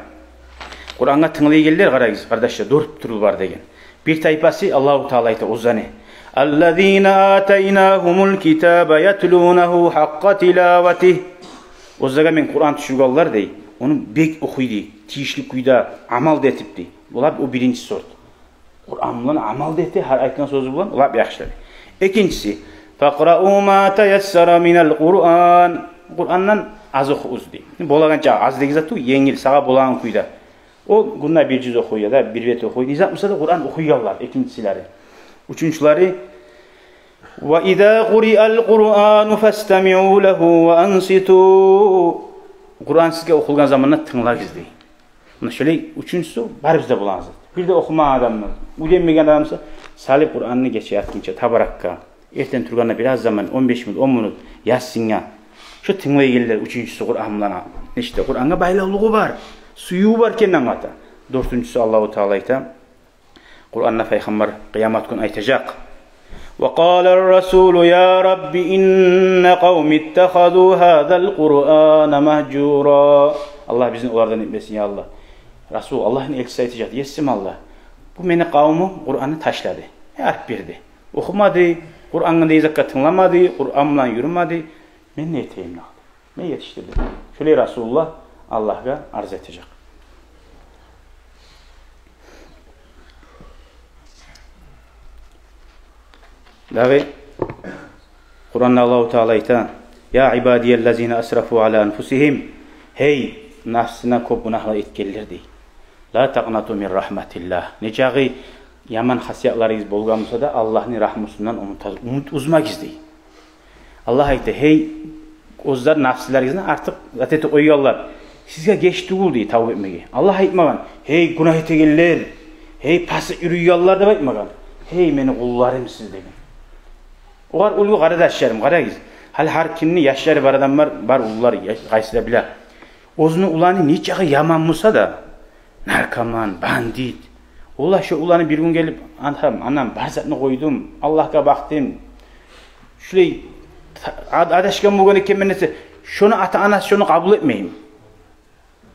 Kur'an'a tınlayıgeller qarayız kardeşler 4 türü var degen. Bir tayfası Allahu Teala ayta ozanı. اَلَّذ۪ينَ آتَيْنَاهُمُ الْكِتَابَ يَتْلُونَهُ حَقَّ تِلَاوَتِهِ Ozaga men Kur'an düşürüp alırlar dey. Onu bek okuydu. Tiyişli kuyda amal da etip dey. Olar o birinci sort. Kur'an bilan amal da etdi. Her aytgan sözü bilan olar yaxşılar. İkincisi, faqra'u ma tayassara minal Qur'an. Kur'andan az okuyuz dey. Bolagancha az degi zatı yengil sağa bolagan kuyda. O günde bir cüz okuyor da bir bet okuyor. Nizamsa da Kur'an okuyarlar ikincisileri. Üçüncüleri ve izâ quri'al Kur'an fastami'u lehu ve ansitu. Kur'an sizge okulgan zamanla tınlarız dey. Buna şöyle üçüncüsü var bizde bulanız. Bir de okuma adamlar. Uydemegen adamsa salip Kur'an'ını geçeyatkince tabarakka. Erten turganna biraz zaman 15 minut 10 minut yazsın ya. Şu tınlay gelirler üçüncüsü Kur'an'la. İşte Kur'an'a baylalığı var. Suyu var kendim ata. Dördüncüsü Allah-u Teala ayta. Kur'an'la Peygamber kıyamet günü aytacak. وقال الرسول يا رب إن قوم اتخذوا هذا القرآن مهجورا. Allah bizi onlardan etmesin ya Allah. Resul Allah'ın elçisi aytacak. Yesim Allah. Bu meni kavmim Kur'an'ı taşladı. Harp birdi. Okumadı. Kur'an'ın deyizakka tınlamadı. Kur'an'la yürümedi. Ben ne eteyim ne? Ne yetiştirdim? Şöyle Resulullah Allah'a arz edecek. Dahi Kur'an'da Allah-u Teala ayta ya ibadiyellezine asrafu ala enfusihim hey nafsına köp günahlar etkenler dey. La taqnatu min rahmetillah. Neçagi yaman hasiyatlarınız bolgamsa da Allah'ın rahmetinden umut uzmak dey. Allah ayta hey ozlar nafsilarinizden artık zateti oyuyorlar. Sizge geçti ol dey tavbe etmege. Allah aytmagan hey günah etegenler hey pasık yürüyorlar dep aytmagan. Hey meni kullarım siz degen. Olar ulu qaradaşlarım, qarayız. Hal har kimni yaşları bar adamlar, bar ulular qaysıda bile. Ozunu ulanı neçağı yaman musa da, narkoman, bandit. Ola şu ulanı bir gün gelip, anam barzatını koydum, Allah'a baktım. Şulay adaşkan bugün ekemennesi, şunu ata anası şunu kabul etmeyim.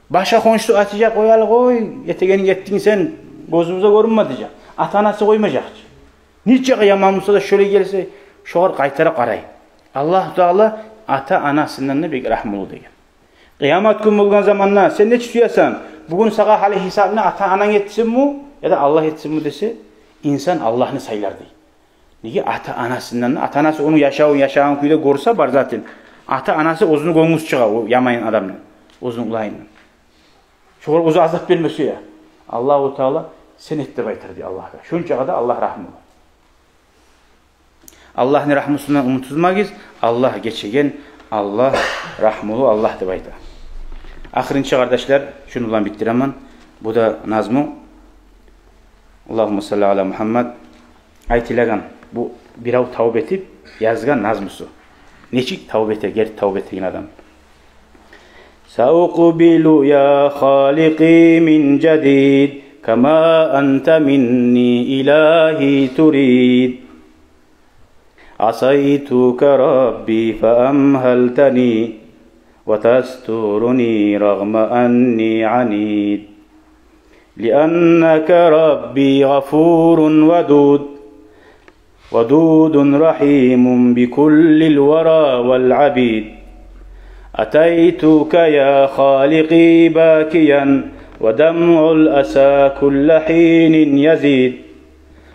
Başa konuştu atacak, koyalı koy, yetegenin yettin sen, gözümüze görünme diyecek. Ata anası koymayacak. Neçağı yaman musa da şöyle gelse, şoğur kaytara qaray. Allah Teala ata anasından da bir rahmolu degen. Kıyamet gün bulgan zamanla sen ne tutuyorsan bugün sağa hali hesabına ata anan etsin mi ya da Allah etsin mi dese insan Allah'ını saylar dey. Niye ata anasından ata anası onu yaşağın kuyda görse bar zaten. Ata anası ozunu gonguz çığa o yamayın adamla. Ozunu ulayınla. Şoğur ozu azap vermesi ya. Allah-u Teala sen etti baytır diye Allah'a. Şunca da Allah rahmolu. Allah'ın rahmetinden umutuzmagiz. Allah geçegen Allah rahmolu Allah deb ayta. Ahirinci kardeşler şunu bilan bitiraman. Bu da nazmu. Allahumme salli ala Muhammed. Aytilagan bu birav tavbe etip yazgan nazmusu. Neçik tavbe ger tavbe etgen adam. Sauqbilu ya khaliqi min jadid kama anta minni ilahi turid. عصيتك ربي فأمهلتني وتسترني رغم أني عنيد لأنك ربي غفور ودود رحيم بكل الورى والعبيد أتيتك يا خالقي باكيا ودمع الأسى كل حين يزيد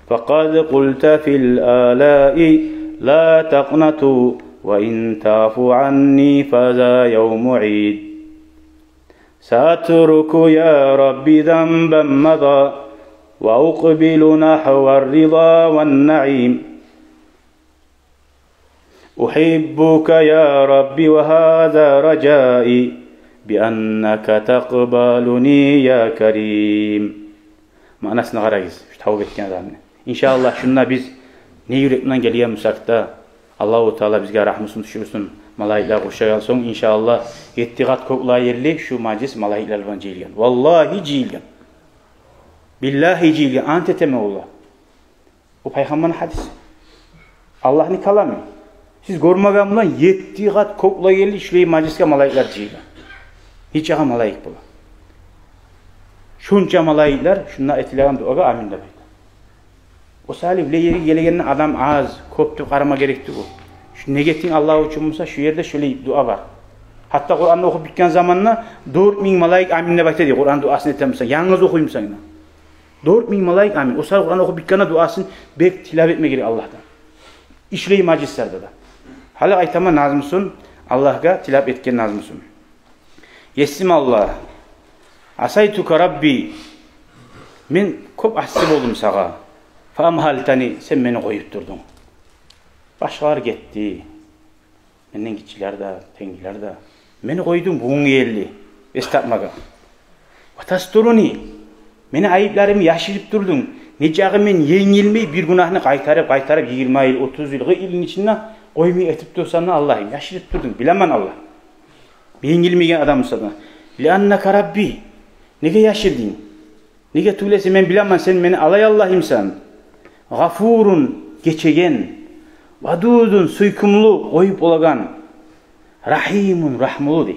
فقد قلت في الآلاء لا تقنطوا وإن تعفوا عني فذا يوم عيد سأترك يا ربي ذنبا مضى وأقبل نحو الرضا والنعيم أحبك يا ربي وهذا رجائي بأنك تقبلني يا كريم Manasına qarayız. Şu tavuk etken adamını. İnşallah şunla biz ne yürekten geliyen musakta Allah-u Teala bizge rahmetini düşürsün. Malayikler koşayan son inşallah 7 kat kokla yerli şu majlis malayikler bilan jeyilgen. Vallahi jeyilgen. Billahi jeyilgen. Ant eteme Allah. Bu peygamberin hadisi. Allah'ın kalamı. Siz görmegen bilan 7 kat kokla yerli şulay majlisga malayikler jeyilgen. Hiç ağa malayik bola. Şunca malayikler şundan etilegan duaga amin dep aytadi. O salih yeri gelegenden adam az, köptü qarama gerekti bu. Şu negetin Allah üçün bolsa şu yerde şöyle dua var. Hatta Kur'an'ı okup bitken zamanla 4000 malaik amin dep aytadi. Kur'an duasını etemsen, yalnız okuyumsan. 4000 malaik amin. O saat Kur'an okup bitkende duasını bek tilavet etme gerek Allah'tan. İşleyi macislerde da. Hala aytama nazmısın, Allah'a tilavet etken nazmısın. Yesim Allah. Asaytuka Rabbi. Men köp asip oldum sağa. Famhaltani, sen beni koyup durdun. Başkalar gitti. Menden gitçiler de, tengiler de. Meni koydun buğun yerli. Estapmaga. Vatasturuni. Meni ayıplarımı yaşayıp durdun. Necağı men yengilmey bir günahını kaytarıp 20 yıl, 30 yıl, ilin içinde koymayı etip dursan Allah'ım. Yaşayıp durdun. Bilemem Allah. Yengilmeyen adamsın. Liannaka Rabbi. Nege yaşırdın? Nege tuğlesi men bilemem sen beni alay Allah'ım sen. Gafurun geçegen. Vadudun suykumlu koyup olagan. Rahimun rahmulu dey.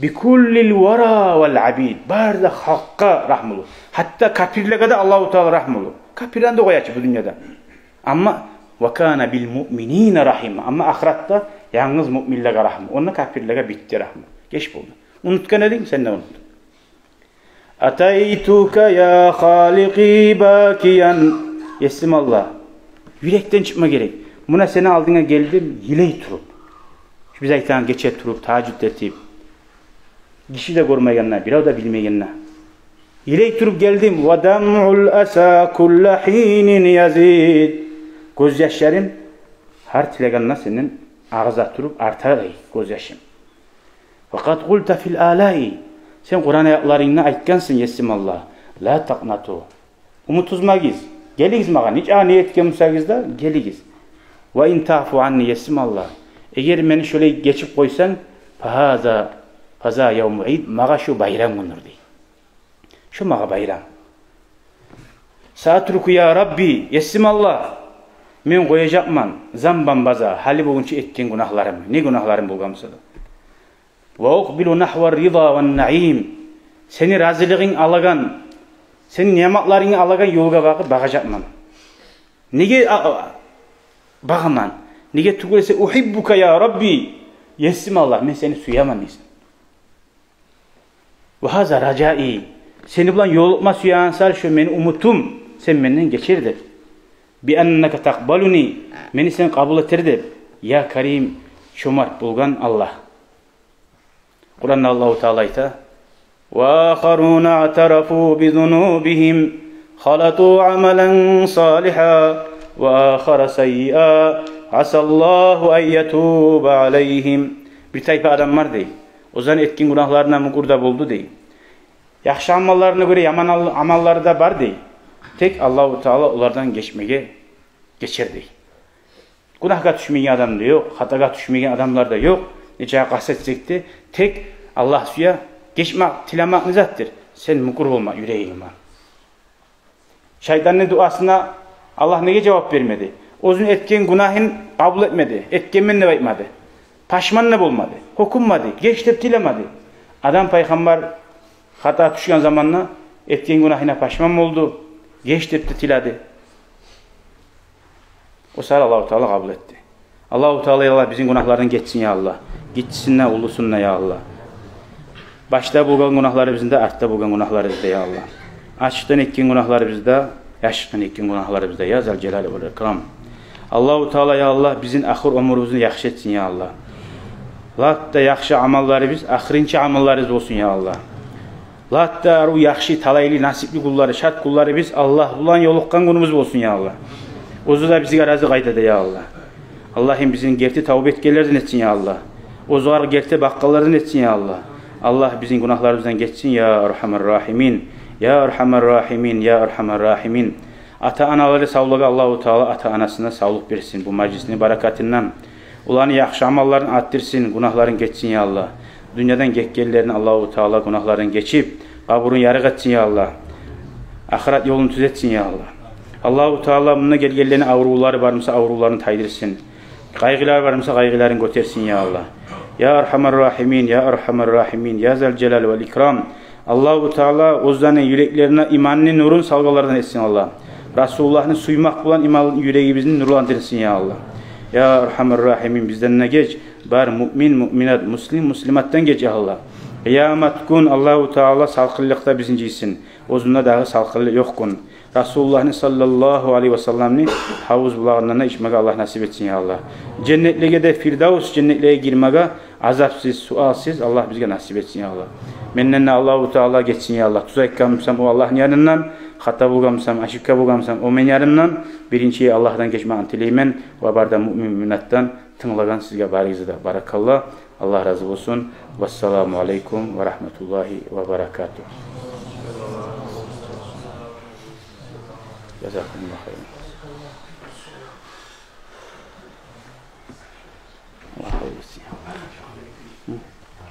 Bikullil vara vel abid. Barda hakka rahmulu. Hatta kapirlere de Allah-u Teala rahmulu. Kapirden de koyaçı bu dünyada. Ama ve kana bil mu'minine rahim. Ama ahiratta yalnız müminlere rahmı. Onunla kapirlere bitti rahmı. Geç buldu. Unutkan edin sen de unut. Ataytuka ya haliki bakiyan. Yesim Allah. Yürekten çıkma gerek. Buna seni aldığına geldim, yiley turup. Biz aytan geçe turup, tacüd etip. Kişi de görmeyenler, bir da bilmeyenler. Yiley turup geldim. وَدَمْعُ الْأَسَى كُلَّ حِينٍ يَزِيدٍ. Gözyaşların her tileganına senin ağza turup artar gözyaşın. Fakat قُلْتَ فِي الْآلَاءِ. Sen Kur'an ayetlerine aytkansın yesim Allah. La taqnatu. Umutuzmagiz. Geligiz mağa. Hiç niyet kemsagiz da geligiz. Ve in ta'fu anni yesim Allah. Eğer beni şöyle geçip koysan faza yevmu id mağa şu bayram günür dey. Şu mağa bayram. Saatruku ya Rabbi yesim Allah. Men koyacakman zamban baza hali bugünçe etken günahlarım. Ne günahlarım bulgamsa da. Ve uqbilu nahvar rida ve naim. Seni razılığın alagan, senin nimetlerini alagan yolga bakacakman. Nege bakman? Nege tugulese uhibbuka ya Rabbi. Yesim Allah, men seni suyaman desin. Ve haza racai. Seni bulan yolukma suyansal şu meni umutum. Sen menden geçirdir. Bi enneke takbaluni. Meni sen kabul etirdir. Ya Karim, şomart bulgan Allah. Kur'an'da Allah-u Teala ayta. وَآخَرُونَ اَعْتَرَفُوا بِذُنُوبِهِمْ خَلَطُوا عَمَلًا صَالِحًا وَآخَرَ سَيِّئًا عَسَى اللّٰهُ اَنْ يَتُوبَ عَلَيْهِمْ. Bir tayfa adam var değil. O zaman etkin günahlarına mukurda buldu değil. Yaxşı amallarına göre yaman amalları da var değil. Tek Allah-u Teala onlardan geçer değil. Günahga düşmeyen adam da yok. Hataga düşmeyen adamlar da yok. Nece kasetsekti. Tek Allah suya geçmek, tilamak nizattır. Sen mukur olma, yüreğime. Şeytanın duasına Allah neye cevap vermedi? O'zun etken günahın kabul etmedi. Etkenmen ne baytmadı. Paşman ne bulmadı. Hukummadı. Geç dep tilemedi. Adam peygamber hata düşken zamanla etken günahına paşman oldu. Geç dep tiledi. O saat Allah-u Teala kabul etti. Allah-u Teala ya Allah bizim günahlardan geçsin ya Allah. Gitsinler, ulusunlar ya Allah. Başta bulgan günahları bizde, artta bulgan günahları bizde ya Allah. Açıktan etken günahları bizde, yaşıktan etken günahları bizde ya Zal Celal ve İkram. Allah-u Teala ya Allah bizim ahir ömrümüzü yaxşı etsin ya Allah. Latta yaxşı amalları biz, ahirinci amallarımız olsun ya Allah. Latta o yaxşı talaylı nasipli kulları, şart kulları biz Allah bulan yoluqqan günümüz olsun ya Allah. Ozu da bizi razı qaytadı ya Allah. Allah'ım bizim gerti tavbe etkenlerden etsin ya Allah. Ozular gerti bakkallardan etsin ya Allah. Allah bizim günahlarımızdan geçsin ya Erhamer Rahimin. Ya Erhamer Rahimin, ya Erhamer Rahimin. Ata anaları sağlığı Allah-u Teala ata anasına sağlık versin bu meclisinin barakatından. Ulanı yaxşı amallarını arttırsın, günahların geçsin ya Allah. Dünyadan gekkellerin Allah-u Teala günahların geçip kaburun yarık etsin ya Allah. Ahiret yolunu düzeltsin ya Allah. Allah-u Teala bununla gelgellerine avruları varmasa avrularını taydırsın. Kaygılar varmasa kaygılarını götersin ya Allah. Ya Erhamer Rahimin, ya Erhamer Rahimin, ya Zal Celal ve İkram. Allah-u Teala ozdanın yüreklerine imanın nurun salgalardan etsin Allah. Resulullah'ın suymak bulan imanın yüreğimizin nurlandırsın ya Allah. Ya Erhamer Rahimin bizden ne geç? Bar mümin, müminat, muslim, muslimattan geç ya Allah. Kıyamet gün Allahu Teala salkıllıkta bizinciysin. Ozunda dağı salkıllı yok kun. Resulullah'ın sallallahu aleyhi ve sellem'ni havuz bulağından içmeye Allah nasip etsin ya Allah. Cennetliğe de Firdavs cennetliğe girmeye azapsız, sualsız Allah bize nasip etsin ya Allah. Mennenne Allahu Teala geçsin ya Allah. Tuzak kalmışsam o Allah'ın yanından, hata bulgamsam, aşıkka bulgamsam o men yanından, birinciyi Allah'tan geçmeğini tileymen ve barda mümin müminattan tınlagan sizge barigizde. Barakallah. Allah razı olsun. Vesselamu aleyküm ve rahmetullahi ve berekatuhu. Jazakumullah khairan. Allah hayır etsin.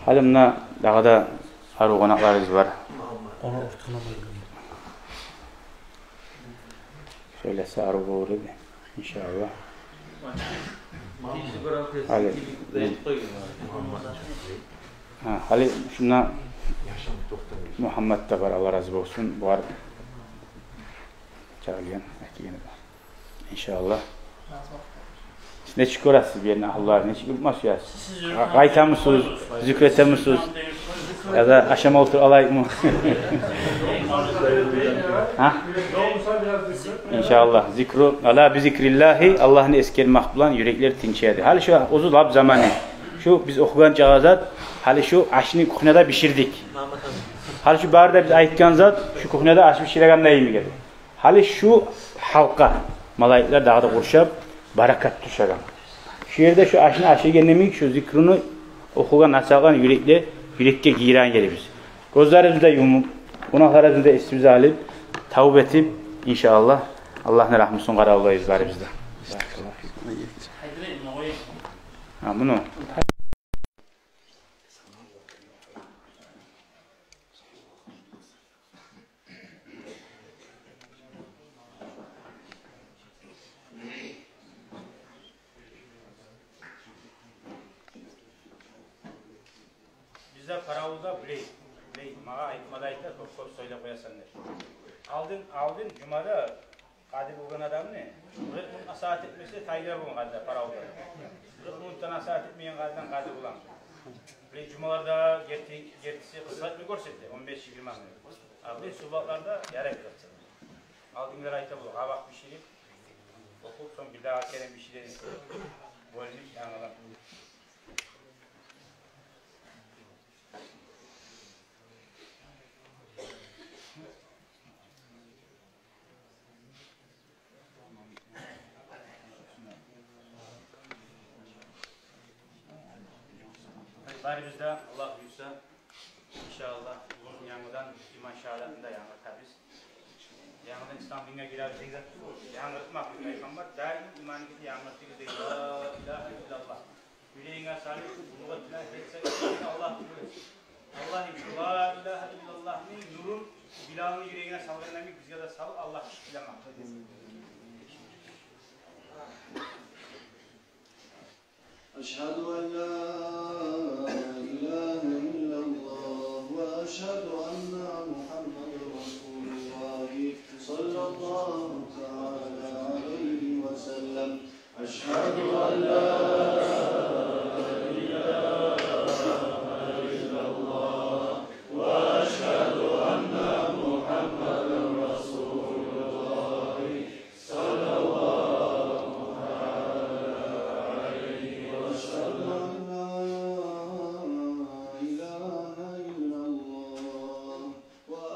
Halimna dağda arı konaklarımız var. Şöylese arı uğradı inşallah. Hali. Hali şuna Muhammed de var, Allah razı olsun. Bu arada çağırlayan etkiyeni var. İnşallah. Ne çıkarasınız bir yerine Allah'ın ne çıkılmaz ya. Kayta mısınız, zikrete misiniz? Ya da aşama otur alay mı? Ha? İnşallah. Zikru ala bi zikrillahi Allah'ın eskel mahbulan yürekler tinçeydi. Hali şu uzun lab zamanı. Şu biz okuyan cağazat hali şu aşını kuhnada pişirdik. Hali şu barda biz aytkan zat şu kuhnada aş pişirgan neyimi geldi. Hali şu halka malayikler dağda kurşap barakat düşegan. Şu yerde şu aşını aşı gelmemek şu zikrunu okuyan asagan yürekke giren yeri biz. Gözlerimizi de yumup, günahlarımızı da esimize alıp, tavbe etip inşallah Allah'ın rahmetine karalayız bari bizde. Ha bunu. Bizde paravulda biley, mağa aytmadaydı çok söyle koyasanlar. Aldın cumada kadir bulgan adam ne? 40 mun asaat etmesi taylar bulgan kadir paravulda. 40 mundan asaat etmeyen kadir bulan. Biley cumalarda gertisi kısmet mi görsetti? 15-20 minut. Abi subaklarda yarak kırtsın. Aldınlar ayta bulun. Kabak pişirip okup son bir daha kerem pişirelim. Bölünüp yanılan. Bari bizde Allah buyursa inşallah uzun yanıdan iman şehadatında yanır tabiz. Yanıdan İslam dinine girersek de yanırtmak bir peygamber daim iman gibi yanırttığı değil. La ilahe illallah. Yüreğine salih, bunu filan etse Allah bilir. Allah'ım la ilahe illallah'ın nurun Bilal'ın yüreğine salgılamak bizge de sal Allah şikilemek. أشهد أن لا إله إلا الله وأشهد أن محمد رسول الله صلى الله تعالى عليه وسلم أشهد أن لا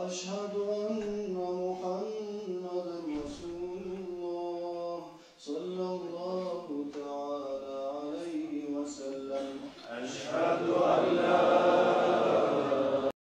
أشهد